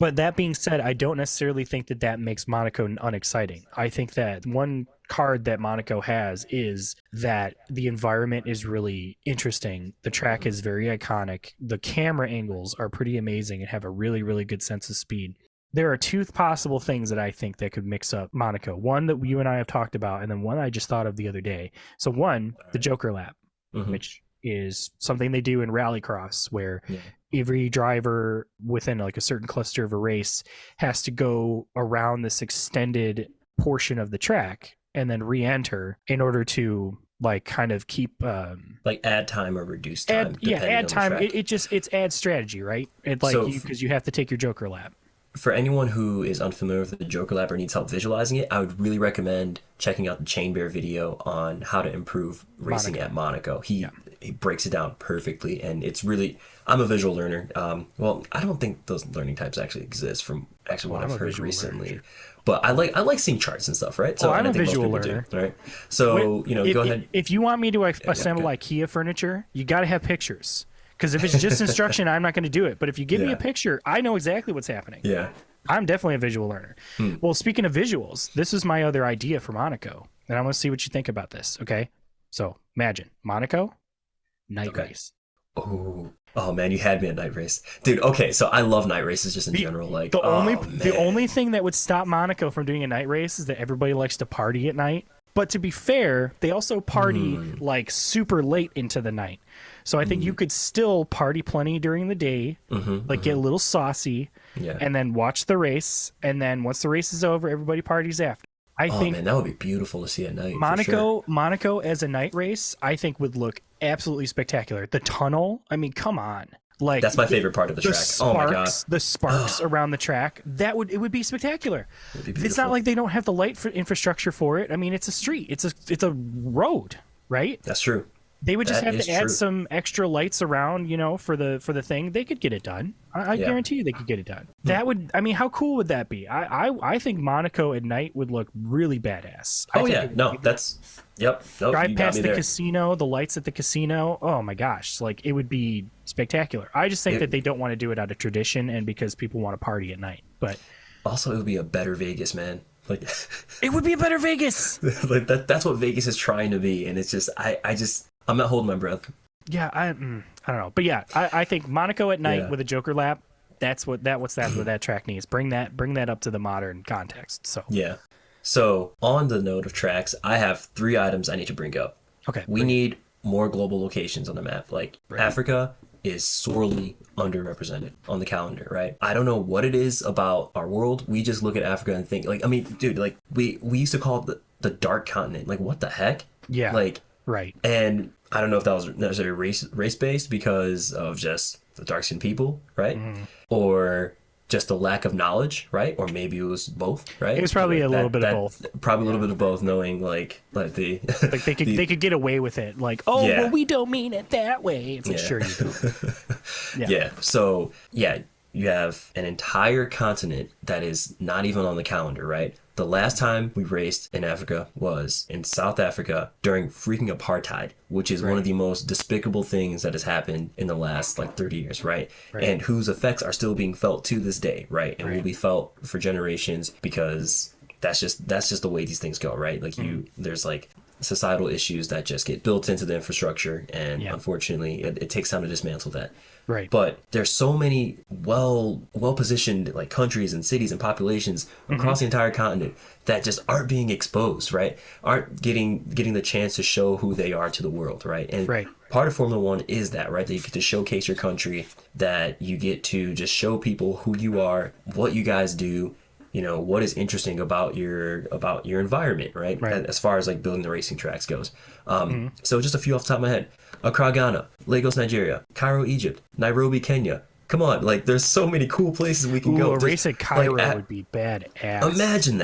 But that being said, I don't necessarily think that makes Monaco unexciting. I think that one card that Monaco has is that the environment is really interesting. The track is very iconic. The camera angles are pretty amazing and have a really, really good sense of speed. There are 2 possible things that I think that could mix up Monaco. One that you and I have talked about, and then one I just thought of the other day. So one, the Joker lap, which is something they do in Rallycross, where every driver within like a certain cluster of a race has to go around this extended portion of the track and then re-enter in order to like kind of keep like add time or reduce time. Add time. It's ad strategy, right? Because you have to take your Joker lap. For anyone who is unfamiliar with the Joker lap or needs help visualizing it, I would really recommend checking out the Chain Bear video on how to improve racing at Monaco. He breaks it down perfectly, and it's really, I'm a visual learner. Well, I don't think those learning types actually exist from what I've heard recently. But I like seeing charts and stuff, right? So I'm a visual learner. Do, right? So, go ahead. If you want me to assemble IKEA furniture, you got to have pictures. Because if it's just instruction, I'm not going to do it. But if you give me a picture, I know exactly what's happening. Yeah. I'm definitely a visual learner. Well, speaking of visuals, this is my other idea for Monaco. And I want to see what you think about this, okay? So imagine Monaco, night race. Oh man, you had me at night race. Dude, okay, so I love night races just in general. Like the only thing that would stop Monaco from doing a night race is that everybody likes to party at night. But to be fair, they also party like super late into the night. So I think you could still party plenty during the day, get a little saucy, and then watch the race. And then once the race is over, everybody parties after. I think man, that would be beautiful to see at night. Monaco as a night race, I think would look absolutely spectacular. The tunnel, I mean, come on. Like that's my favorite part of the track. Oh my god, the sparks around the track. It would be spectacular. It's not like they don't have the light infrastructure for it. I mean, it's a street. It's a road, right? That's true. They would just have to add some extra lights around, for the thing. They could get it done. I guarantee you they could get it done. That would, I mean, how cool would that be? I think Monaco at night would look really badass. Drive past the casino, the lights at the casino. Oh my gosh, like it would be spectacular. I just think that they don't want to do it out of tradition and because people want to party at night. But also, it would be a better Vegas, man. Like it would be a better Vegas. Like that's what Vegas is trying to be, and it's just I'm not holding my breath. Yeah, I don't know, but yeah, I think Monaco at night with a Joker lap. That's what that track needs. Bring that up to the modern context. So yeah. So on the note of tracks, I have 3 items I need to bring up. Okay. We need more global locations on the map. Like Africa is sorely underrepresented on the calendar, right? I don't know what it is about our world. We just look at Africa and think like, I mean, dude, like we used to call it the dark continent. Like what the heck? Yeah. Like. Right. And I don't know if that was necessarily race based because of just the dark skinned people, right? Or just a lack of knowledge, right? Or maybe it was both, right? It was probably a little bit of both. Probably a little bit of both, knowing like the like they could get away with it, like well we don't mean it that way. It's like sure you do. So you have an entire continent that is not even on the calendar, right? The last time we raced in Africa was in South Africa during freaking apartheid, which is one of the most despicable things that has happened in the last like 30 years, right? And whose effects are still being felt to this day, right? And will be felt for generations because that's just the way these things go, right? Like there's like societal issues that just get built into the infrastructure, and unfortunately it takes time to dismantle that. Right. But there's so many well positioned like countries and cities and populations across the entire continent that just aren't being exposed, right? Aren't getting the chance to show who they are to the world, right? And part of Formula One is that, right? That you get to showcase your country, that you get to just show people who you are, what you guys do, what is interesting about your environment, right? As far as like building the racing tracks goes. So just a few off the top of my head: Accra, Ghana; Lagos, Nigeria; Cairo, Egypt; Nairobi, Kenya; Come on, like there's so many cool places we can go. A race at Cairo would be badass. Imagine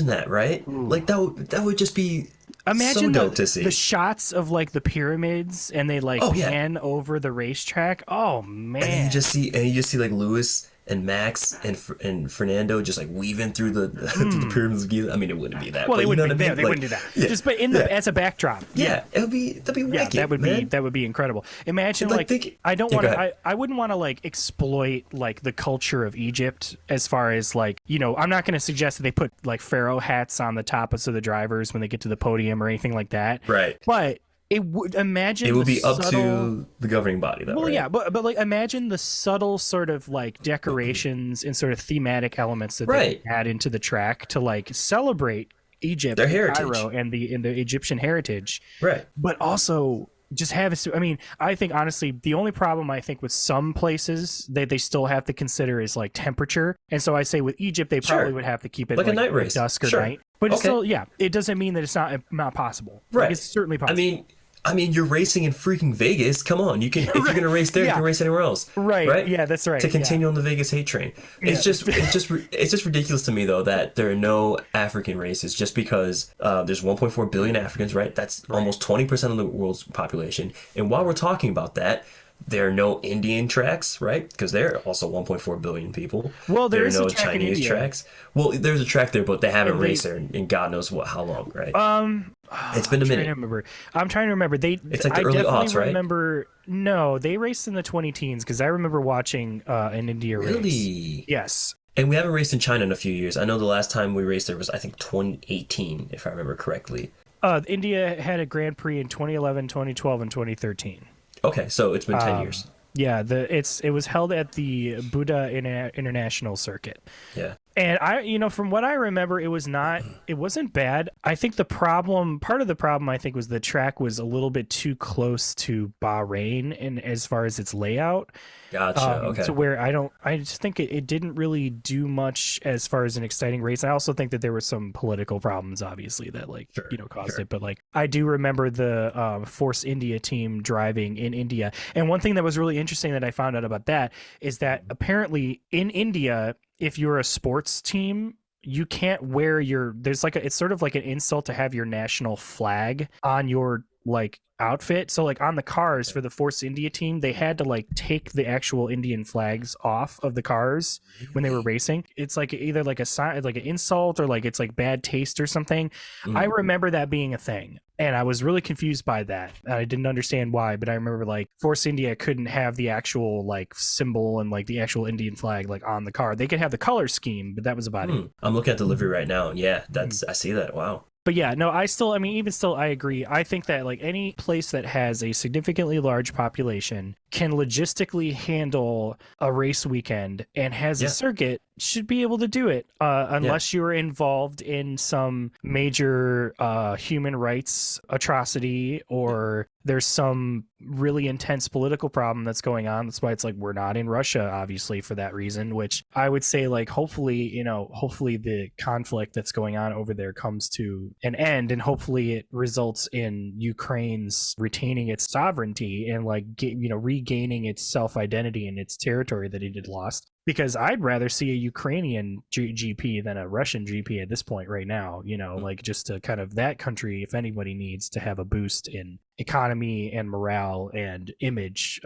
that, right? Like that would just be so dope to see. The shots of like the pyramids and they like pan over the racetrack. Oh man! And you just see like Lewis and Max and Fernando just like weaving through the through the pyramids of Giza. I mean, it wouldn't be that. Well, they wouldn't do that. Yeah, just but as a backdrop. Yeah, that'd be wicked. That would be incredible. Imagine I wouldn't want to like exploit like the culture of Egypt as far as like, you know, I'm not going to suggest that they put like pharaoh hats on the tops of the drivers when they get to the podium or anything like that. Right. But it would be up to the governing body, though. Well, right? yeah, but like imagine the subtle sort of like decorations and sort of thematic elements that they add into the track to like celebrate Egypt, their heritage, Cairo, and the Egyptian heritage, right? But also just have it. I mean, I think honestly, the only problem I think with some places they still have to consider is like temperature, and so I say with Egypt they probably would have to keep it like a night race, dusk or night. But it's still, it doesn't mean that it's not possible. Right, like, it's certainly possible. I mean, you're racing in freaking Vegas. Come on, you can if you're gonna race there, you can race anywhere else. Right? Yeah, that's right. To continue on the Vegas hate train, it's just ridiculous to me though that there are no African races just because there's 1.4 billion Africans, right? That's almost 20% of the world's population. And while we're talking about that, there are no Indian tracks, right? Because there are also 1.4 billion people. Well, there are no Chinese tracks. Well, there's a track there, but they haven't raced there in God knows how long, right? It's been a minute. I'm trying to remember. It's like the early aughts, right? No, they raced in the 2010s because I remember watching an India race. Really? Yes. And we haven't raced in China in a few years. I know the last time we raced there was, I think, 2018, if I remember correctly. India had a Grand Prix in 2011, 2012, and 2013. Okay, so it's been 10 years. Yeah, it was held at the Buddha International Circuit. Yeah. And from what I remember, it wasn't bad. I think part of the problem I think was the track was a little bit too close to Bahrain and as far as its layout. Gotcha. Okay. To where I just think it didn't really do much as far as an exciting race. I also think that there were some political problems, obviously, that caused it. But like, I do remember the Force India team driving in India. And one thing that was really interesting that I found out about that is that apparently in India, if you're a sports team, you can't wear it's sort of like an insult to have your national flag on your like outfit. So like on the cars for the Force India team, they had to like take the actual Indian flags off of the cars when they were racing. It's like either like a sign, like an insult, or like it's like bad taste or something. I remember that being a thing, and I was really confused by that. I didn't understand why, but I remember like Force India couldn't have the actual like symbol and like the actual Indian flag like on the car. They could have the color scheme, but that was about it. I'm looking at delivery right now. Yeah, I see that. Wow. But yeah, no, I agree. I think that like any place that has a significantly large population can logistically handle a race weekend and has a circuit should be able to do it unless you're involved in some major human rights atrocity or there's some really intense political problem that's going on. That's why it's like we're not in Russia, obviously, for that reason, which I would say like hopefully the conflict that's going on over there comes to an end, and hopefully it results in Ukraine's retaining its sovereignty and like regaining its self-identity and its territory that it had lost. Because I'd rather see a Ukrainian GP than a Russian GP at this point right now, like just to kind of that country, if anybody needs to have a boost in economy and morale and image,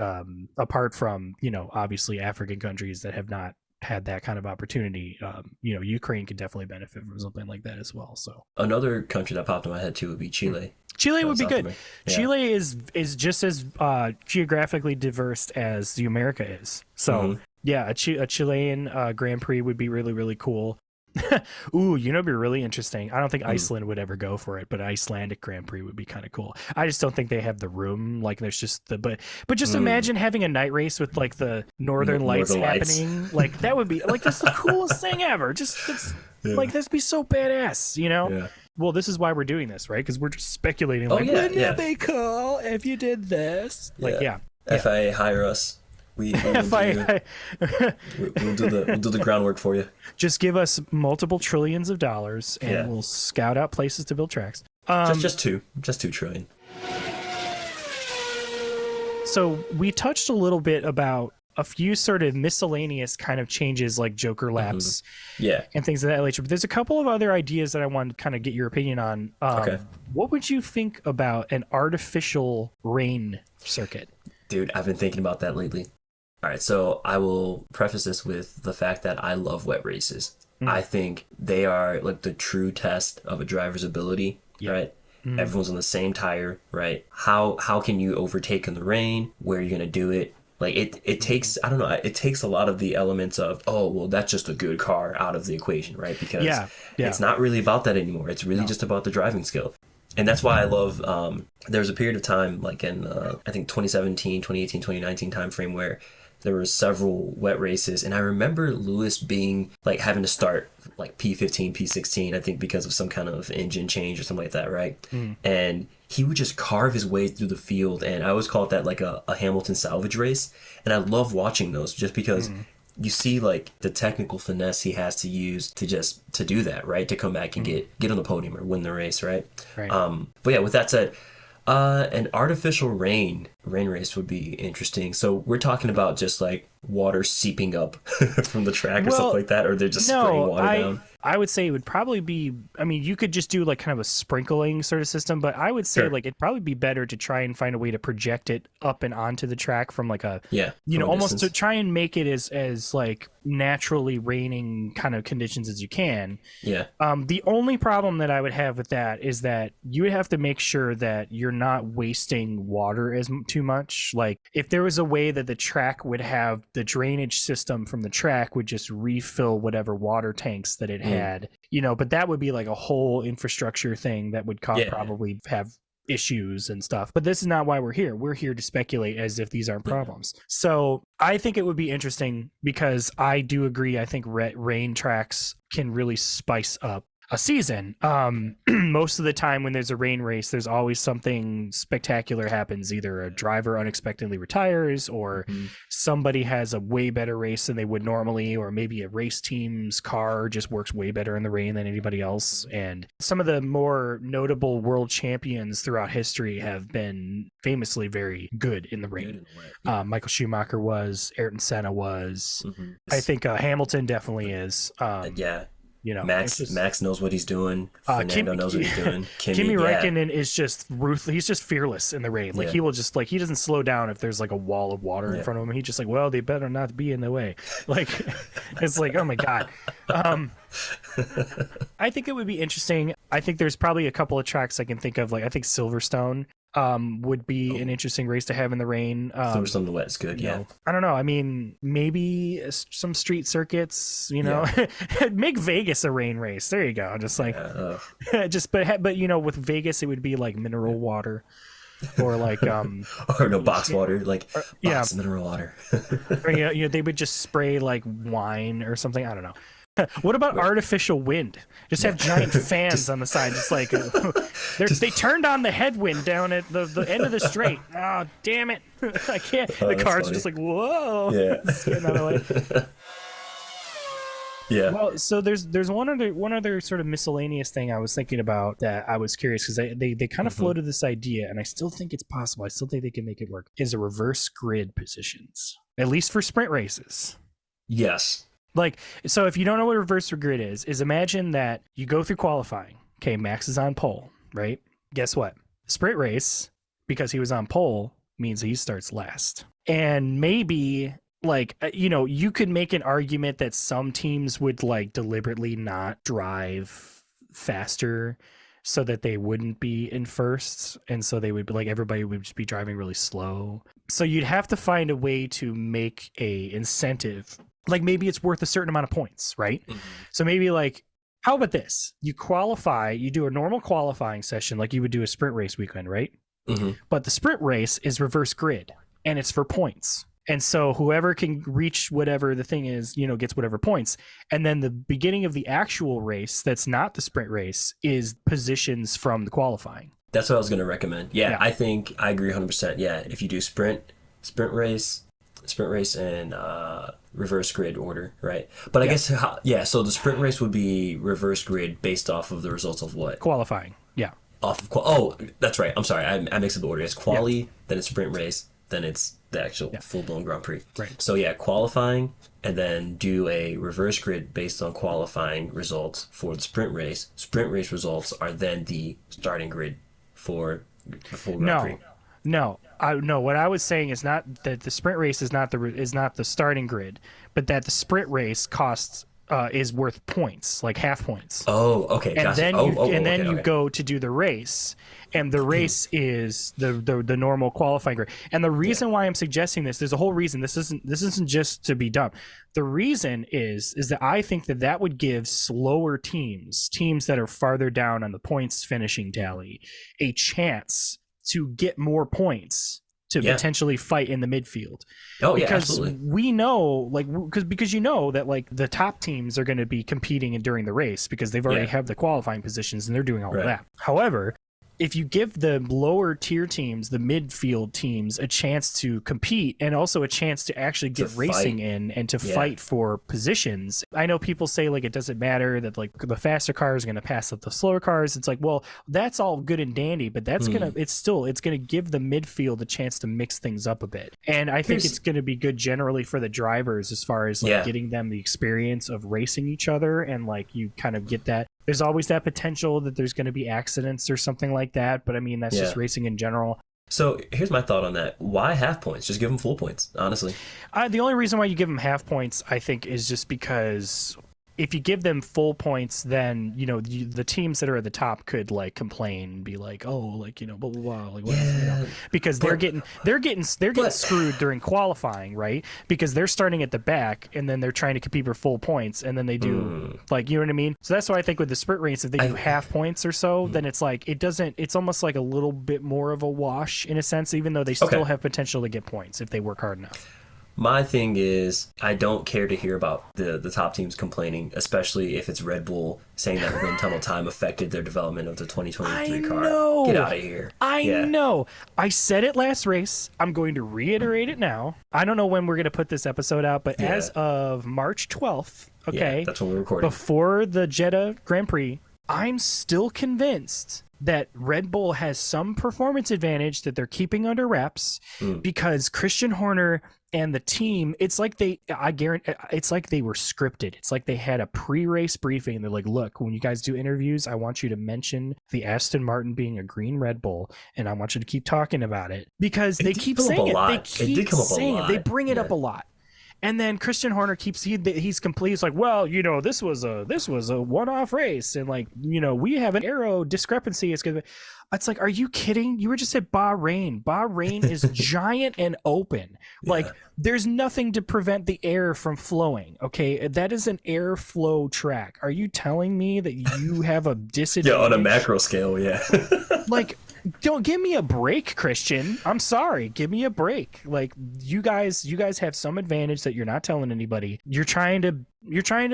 apart from, obviously African countries that have not had that kind of opportunity. Ukraine could definitely benefit from something like that as well. So another country that popped in my head too would be Chile. Chile would be good. Yeah. Chile is just as geographically diverse as the America is. So yeah, a Chilean Grand Prix would be really, really cool. Ooh, it'd be really interesting. I don't think Iceland would ever go for it, but an Icelandic Grand Prix would be kind of cool. I just don't think they have the room. Like there's just but just imagine having a night race with like the Northern Lights happening. Like that would be like that's the coolest thing ever. Like that'd be so badass, Yeah. Well, this is why we're doing this, right? Because we're just speculating. Wouldn't it be cool if you did this? FIA hire us. We'll do the groundwork for you. Just give us multiple trillions of dollars, and we'll scout out places to build tracks. Just 2 trillion. So we touched a little bit about a few sort of miscellaneous kind of changes like Joker laps and things of that nature. But there's a couple of other ideas that I want to kind of get your opinion on. What would you think about an artificial rain circuit? Dude, I've been thinking about that lately. All right, so I will preface this with the fact that I love wet races. I think they are like the true test of a driver's ability, right? Everyone's on the same tire, right? How can you overtake in the rain? Where are you gonna do it? Like it takes, I don't know, it takes a lot of the elements of, oh, well, that's just a good car out of the equation, right? Because it's not really about that anymore. It's really just about the driving skill. And that's why I love, there was a period of time like in, I think 2017, 2018, 2019 timeframe where there were several wet races, and I remember Lewis being like having to start like P15, P16, I think because of some kind of engine change or something like that, right? And he would just carve his way through the field, and I always call it that like a Hamilton salvage race. And I love watching those just because you see like the technical finesse he has to use to do that, right? To come back and get on the podium or win the race, right? But yeah, with that said, an artificial rain race would be interesting. So we're talking about just like water seeping up from the track or something like that, or they're just spraying water down. I would say it would probably be, I mean, you could just do like kind of a sprinkling sort of system, but I would say like it'd probably be better to try and find a way to project it up and onto the track from like a, you know, almost to try and make it as like naturally raining kind of conditions as you can. The only problem that I would have with that is that you would have to make sure that you're not wasting water too much. Like if there was a way that the track would have the drainage system from the track would just refill whatever water tanks that it had, you know, but that would be like a whole infrastructure thing that would probably have issues and stuff. But this is not why we're here. We're here to speculate as if these aren't problems. So I think it would be interesting because I do agree. I think rain tracks can really spice up a season. Most of the time when there's a rain race, there's always something spectacular happens. Either a driver unexpectedly retires, or somebody has a way better race than they would normally, or maybe a race team's car just works way better in the rain than anybody else. And some of the more notable world champions throughout history have been famously very good in the rain. Michael Schumacher was, Ayrton Senna was, I think Hamilton definitely is. You know, Max knows what he's doing. Fernando knows what he's doing. Kimi Räikkönen is just ruthless. He's just fearless in the rain. Like he will just like, he doesn't slow down if there's like a wall of water in front of him. He's just like, well, they better not be in the way. Like it's like, oh my god. I think it would be interesting. I think there's probably a couple of tracks I can think of. Like I think Silverstone would be an interesting race to have in the rain. Silverstone the wet is good. I don't know. I mean, maybe some street circuits, you know, make Vegas a rain race. There you go. Just like, but you know, with Vegas, it would be like mineral water or like, or no box water, like box mineral water. Or, you know, they would just spray like wine or something. I don't know. What about artificial wind? Just have giant fans on the side, just like they turned on the headwind down at the end of the straight. Oh, damn it! I can't. The car's just like, whoa. It's getting out of the way. Well, so there's one other sort of miscellaneous thing I was thinking about that I was curious because they kind of floated this idea, and I still think it's possible. I still think they can make it work. Is a reverse grid positions, at least for sprint races. Yes. Like, so if you don't know what reverse grid is imagine that you go through qualifying. Okay, Max is on pole, right? Guess what? Sprint race, because he was on pole, means he starts last. And maybe, like, you know, you could make an argument that some teams would, like, deliberately not drive faster so that they wouldn't be in first. And so they would be, like, everybody would just be driving really slow. So you'd have to find a way to make a incentive. Like maybe it's worth a certain amount of points, right? So maybe like, how about this? You qualify, you do a normal qualifying session like you would do a sprint race weekend, right? But the sprint race is reverse grid and it's for points. And so whoever can reach whatever the thing is, you know, gets whatever points. And then the beginning of the actual race that's not the sprint race is positions from the qualifying. That's what I was going to recommend. Yeah, I think I agree 100%. Yeah, if you do sprint race and reverse grid order, right? But I guess so the sprint race would be reverse grid based off of the results of what? Qualifying. Off of that's right. I'm sorry, I mixed up the order. It's quali, then it's sprint race, then it's the actual full-blown Grand Prix. Right. So yeah, qualifying, and then do a reverse grid based on qualifying results for the sprint race. Sprint race results are then the starting grid for the full Grand Prix. No. What I was saying is not that the sprint race is not the starting grid, but that the sprint race costs is worth points, like half points. Oh, okay. And Gotcha. then you go to do the race, and the race is the normal qualifying grid. And the reason why I'm suggesting this, there's a whole reason. This isn't just to be dumb. The reason is that I think that would give slower teams that are farther down on the points finishing tally, a chance to get more points to potentially fight in the midfield. Oh, yeah, because absolutely. we know, like, because you know that, like, the top teams are going to be competing during the race because they've already have the qualifying positions and they're doing all of that. However, if you give the lower tier teams, the midfield teams, a chance to compete and also a chance to actually get racing in and to fight for positions. I know people say, like, it doesn't matter that, like, the faster cars are going to pass up the slower cars. It's like, well, that's all good and dandy, but that's it's going to give the midfield a chance to mix things up a bit. And I think it's going to be good generally for the drivers as far as, like, getting them the experience of racing each other, and, like, you kind of get that. There's always that potential that there's going to be accidents or something like that, but I mean, that's just racing in general. So here's my thought on that. Why half points? Just give them full points, honestly. The only reason why you give them half points, I think, is just because if you give them full points, then, you know, the teams that are at the top could, like, complain and be like, oh, like, you know, blah blah blah, like, what, you know, because they're getting screwed during qualifying, right? Because they're starting at the back and then they're trying to compete for full points, and then they do like, you know what I mean? So that's why I think with the sprint race, if they do half points or so, then it's like it's almost like a little bit more of a wash in a sense, even though they still have potential to get points if they work hard enough. My thing is, I don't care to hear about the top teams complaining, especially if it's Red Bull saying that wind tunnel time affected their development of the 2023 car. Know. Get out of here. I know. I said it last race. I'm going to reiterate it now. I don't know when we're going to put this episode out, but as of March 12th, that's when we're recording. Before the Jeddah Grand Prix, I'm still convinced that Red Bull has some performance advantage that they're keeping under wraps because Christian Horner and the team, it's like I guarantee, it's like they were scripted. It's like they had a pre-race briefing and they're like, look, when you guys do interviews, I want you to mention the Aston Martin being a green Red Bull, and I want you to keep talking about it because they keep saying it. They keep saying it. They bring it up a lot. And then Christian Horner he's complete. He's like, well, you know, this was a one-off race, and, like, you know, we have an aero discrepancy. It's like, are you kidding? You were just at Bahrain. Bahrain is giant and open. Like, there's nothing to prevent the air from flowing. Okay, that is an airflow track. Are you telling me that you have a disadvantage? On a macro scale, Like, don't give me a break, Christian. I'm sorry. Give me a break. Like, you guys have some advantage that you're not telling anybody. You're trying to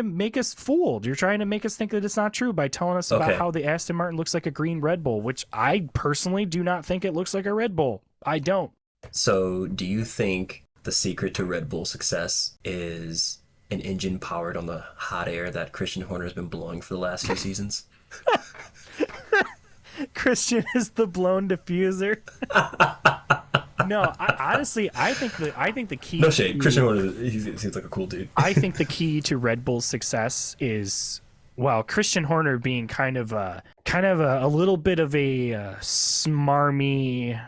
make us fooled. You're trying to make us think that it's not true by telling us about how the Aston Martin looks like a green Red Bull, which I personally do not think it looks like a Red Bull. I don't. So, do you think the secret to Red Bull's success is an engine powered on the hot air that Christian Horner has been blowing for the last few seasons? Christian is the blown diffuser. No, honestly, I think the key. No shade, Christian Horner. He seems like a cool dude. I think the key to Red Bull's success is, well, Christian Horner being kind of a little bit of a smarmy.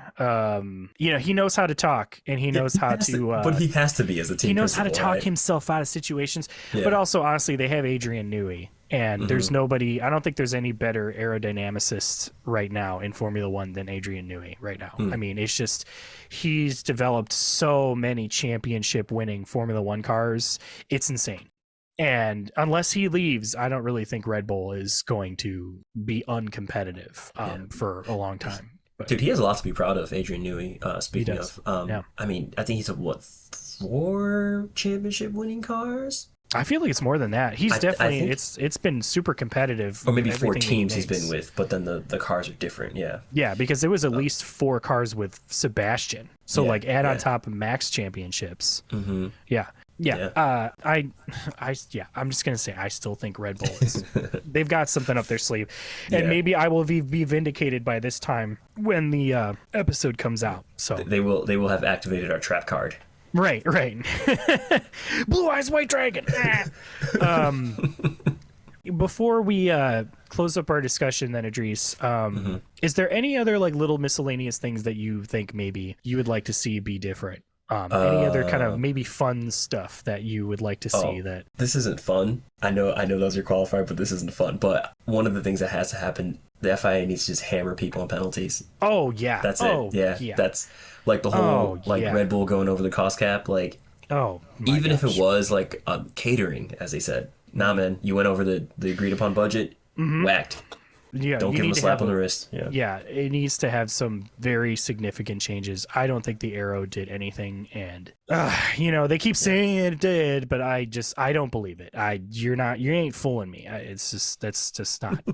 You know, he knows how to talk, and he knows how to. But he has to be as a team. He knows how to talk right? himself out of situations. Yeah. But also, honestly, they have Adrian Newey. And there's nobody, I don't think there's any better aerodynamicist right now in Formula One than Adrian Newey right now. I mean, it's just, he's developed so many championship winning Formula One cars. It's insane. And unless he leaves, I don't really think Red Bull is going to be uncompetitive for a long time. But, dude, he has a lot to be proud of, Adrian Newey. Speaking of, I mean, I think he's 4 championship winning cars? I feel like it's more than that. He's definitely it's been super competitive. Or maybe 4 teams he's been with, but then the cars are different. Yeah, because there was at least 4 cars with Sebastian. So like add on top of Max championships. Yeah, I'm just gonna say I still think Red Bull is they've got something up their sleeve, and maybe I will be vindicated by this time when the episode comes out. So they will have activated our trap card. Right. Blue Eyes White Dragon. Before we close up our discussion, then, Idris, is there any other like little miscellaneous things that you think maybe you would like to see be different? Any other kind of maybe fun stuff that you would like to see that this isn't fun. I know those are qualified, but this isn't fun. But one of the things that has to happen, the FIA needs to just hammer people on penalties. Oh yeah. That's it. Yeah. That's like the whole Red Bull going over the cost cap. Like even if it was like catering, as they said, nah man, you went over the agreed upon budget, whacked. Yeah, don't give him a slap on the wrist. Yeah, it needs to have some very significant changes. I don't think the Arrow did anything, and they keep saying it did, but I don't believe it. You ain't fooling me. That's just not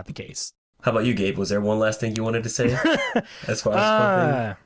the case. How about you, Gabe? Was there one last thing you wanted to say as far as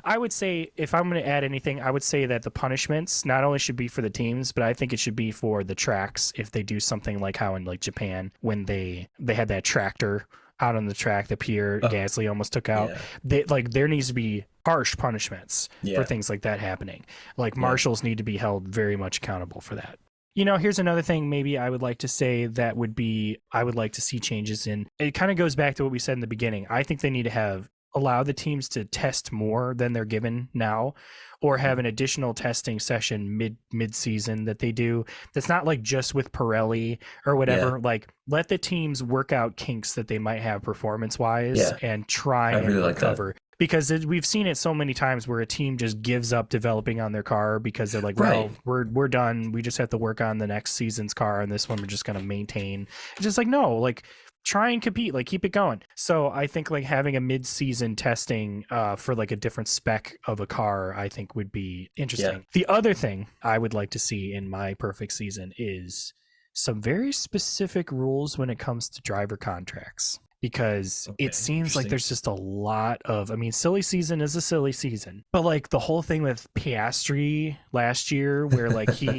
I would say if I'm going to add anything, I would say that the punishments not only should be for the teams, but I think it should be for the tracks. If they do something like how in like Japan, when they had that tractor out on the track that Pierre Gasly almost took out, there needs to be harsh punishments for things like that happening. Like marshals need to be held very much accountable for that. Here's another thing maybe I would like to say that would be, I would like to see changes in. It kind of goes back to what we said in the beginning. I think they need to allow the teams to test more than they're given now, or have an additional testing session mid-season that they do. That's not like just with Pirelli or whatever. Like let the teams work out kinks that they might have performance-wise and try and recover. Because we've seen it so many times where a team just gives up developing on their car because they're like, well, we're done. We just have to work on the next season's car, and this one we're just going to maintain. It's just like, no, like try and compete, like keep it going. So I think like having a mid-season testing for like a different spec of a car, I think would be interesting. The other thing I would like to see in my perfect season is some very specific rules when it comes to driver contracts. Because it seems like there's just a lot of, silly season is a silly season, but like the whole thing with Piastri last year where like he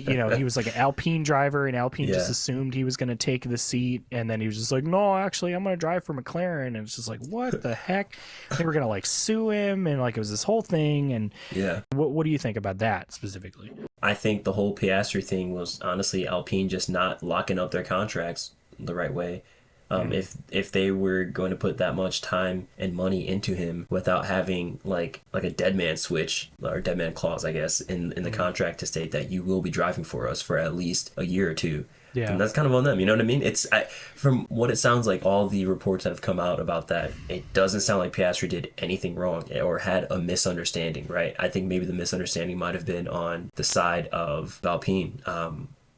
was like an Alpine driver and Alpine just assumed he was going to take the seat. And then he was just like, no, actually I'm going to drive for McLaren. And it's just like, what the heck? They were going to like sue him. And like, it was this whole thing. And what do you think about that specifically? I think the whole Piastri thing was honestly Alpine just not locking up their contracts the right way. If they were going to put that much time and money into him without having like a dead man switch or dead man clause, I guess, in the contract to state that you will be driving for us for at least a year or two. Yeah. And that's kind of on them. You know what I mean? From what it sounds like, all the reports that have come out about that, it doesn't sound like Piastri did anything wrong or had a misunderstanding, right? I think maybe the misunderstanding might have been on the side of Alpine.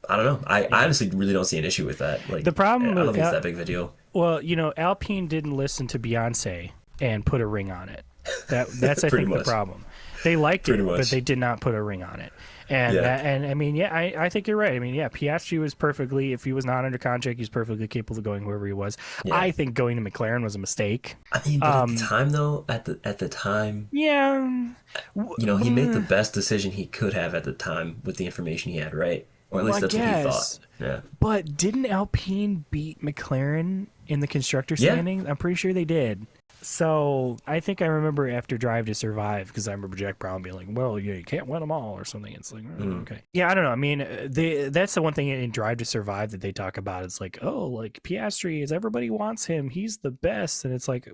I don't know. I honestly really don't see an issue with that. Like, the problem, I don't think it's that big of a deal. Well, Alpine didn't listen to Beyonce and put a ring on it. That's I think the problem. They liked it, but they did not put a ring on it. And I think you're right. Piastri was perfectly, if he was not under contract, he's perfectly capable of going wherever he was. Yeah. I think going to McLaren was a mistake. But at the time though, at the time, he made the best decision he could have at the time with the information he had, right? Or at least that's what he thought. Yeah. But didn't Alpine beat McLaren in the constructor standings? I'm pretty sure they did. So I think I remember after Drive to Survive, because I remember Jack Brown being like, well, you can't win them all or something. It's like, okay. Yeah, I don't know. That's the one thing in Drive to Survive that they talk about. It's like, Piastri everybody wants him. He's the best. And it's like,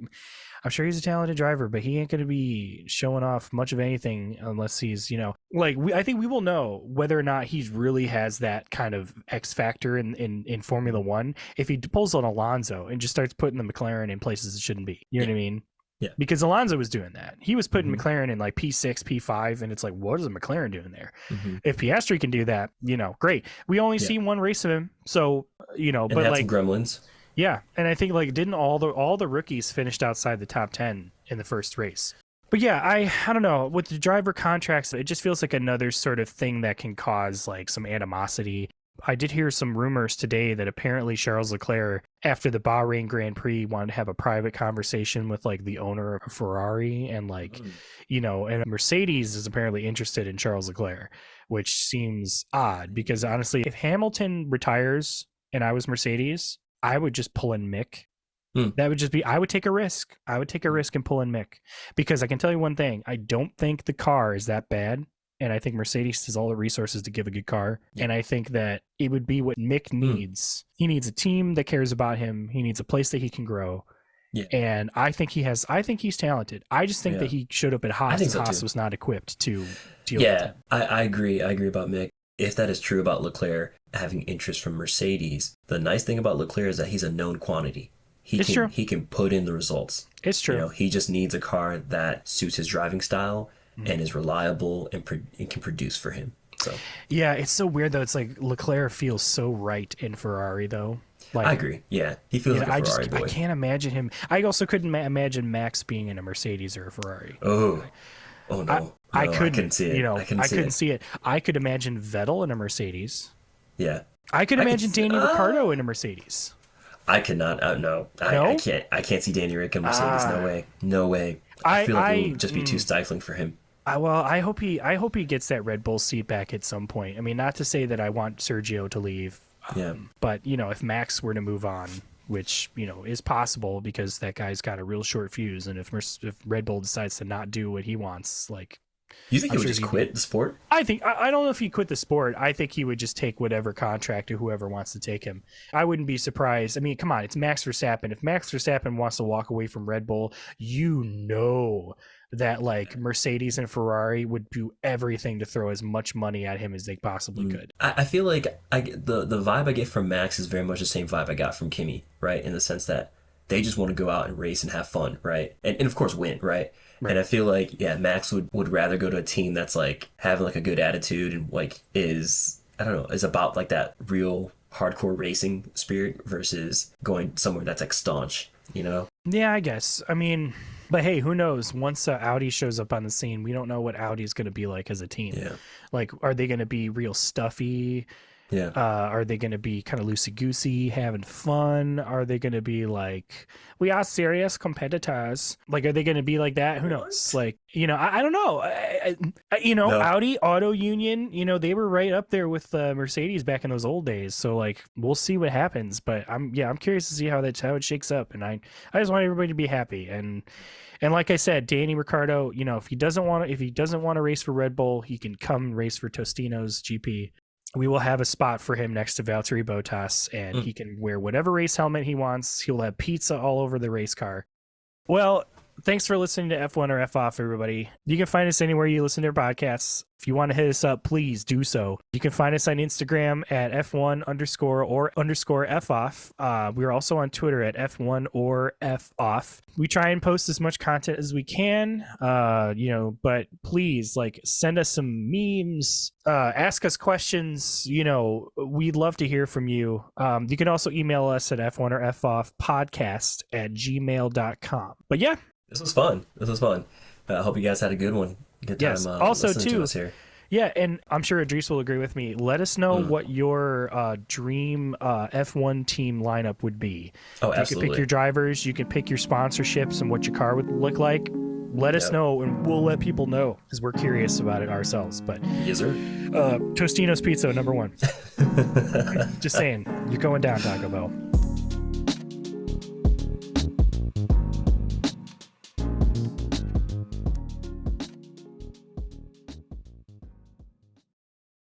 I'm sure he's a talented driver, but he ain't going to be showing off much of anything unless he's, I think we will know whether or not he really has that kind of X factor in Formula One if he pulls on Alonso and just starts putting the McLaren in places it shouldn't be. You know what I mean? Yeah. Because Alonso was doing that. He was putting McLaren in like P6, P5, and it's like, what is a McLaren doing there? If Piastri can do that, great. We only see one race of him, so, and but have like some gremlins. Yeah, and I think didn't all the rookies finished outside the top 10 in the first race. But yeah, I don't know, with the driver contracts, it just feels like another sort of thing that can cause like some animosity I did hear some rumors today that apparently Charles Leclerc, after the Bahrain Grand Prix, wanted to have a private conversation with like the owner of Ferrari and like, and Mercedes is apparently interested in Charles Leclerc, which seems odd because honestly, if Hamilton retires and I was Mercedes, I would just pull in Mick. That would just be, I would take a risk. I would take a risk and pull in Mick because I can tell you one thing. I don't think the car is that bad. And I think Mercedes has all the resources to give a good car. Yeah. And I think that it would be what Mick needs. He needs a team that cares about him. He needs a place that he can grow. Yeah. And I think he's talented. I just think that he showed up at Haas and Haas was not equipped to deal with it. I agree. I agree about Mick. If that is true about Leclerc having interest from Mercedes, the nice thing about Leclerc is that he's a known quantity. He can put in the results. It's true. He just needs a car that suits his driving style and is reliable and can produce for him. So yeah, it's so weird though. It's like Leclerc feels so right in Ferrari though. Like, I agree. Yeah, he feels like a Ferrari boy. I can't imagine him. I also couldn't imagine Max being in a Mercedes or a Ferrari. Oh no. I couldn't see it. I couldn't see it. I could imagine Vettel in a Mercedes. Yeah. I could imagine Danny Ricciardo in a Mercedes. I cannot. No. I can't. I can't see Danny Rick in Mercedes. No way. I feel like it would just be too stifling for him. I hope he gets that Red Bull seat back at some point. I mean, not to say that I want Sergio to leave. But if Max were to move on, which is possible because that guy's got a real short fuse, and if Red Bull decides to not do what he wants, like. You think he would just quit the sport? I don't know if he quit the sport. I think he would just take whatever contract or whoever wants to take him. I wouldn't be surprised. I mean, come on, it's Max Verstappen. If Max Verstappen wants to walk away from Red Bull, that like Mercedes and Ferrari would do everything to throw as much money at him as they possibly could. I feel like the vibe I get from Max is very much the same vibe I got from Kimi, right? In the sense that they just want to go out and race and have fun, right? And of course win, right? Right. And I feel like, Max would rather go to a team that's like having like a good attitude and like is about like that real hardcore racing spirit versus going somewhere that's like staunch, Yeah, I guess. I mean, but hey, who knows? Once Audi shows up on the scene, we don't know what Audi is going to be like as a team. Yeah. Like, are they going to be real stuffy? Yeah. Are they going to be kind of loosey-goosey, having fun? Are they going to be like, we are serious competitors? Like, are they going to be like that? Who knows? Like, I don't know. No. Audi, Auto Union, they were right up there with Mercedes back in those old days. So, like, we'll see what happens. But I'm curious to see how it shakes up. And I just want everybody to be happy. And like I said, Danny Ricciardo, if he doesn't want to race for Red Bull, he can come race for Tostino's GP. We will have a spot for him next to Valtteri Bottas, and he can wear whatever race helmet he wants. He'll have pizza all over the race car. Well, thanks for listening to F1 or F Off, everybody. You can find us anywhere you listen to our podcasts. If you want to hit us up, please do so. You can find us on Instagram at F1_or_F-off. We're also on Twitter at F1 or F-off. We try and post as much content as we can, but please, like, send us some memes, ask us questions. We'd love to hear from you. You can also email us at F1 or F-off podcast at gmail.com. But yeah. This was fun. I hope you guys had a good one. Good time. Yes. Also, too. To us here. Yeah, and I'm sure Idris will agree with me. Let us know what your dream F1 team lineup would be. Oh, absolutely. You can pick your drivers. You can pick your sponsorships and what your car would look like. Let us know, and we'll let people know because we're curious about it ourselves. But yes, sir. Tostino's Pizza, number one. Just saying, you're going down, Taco Bell.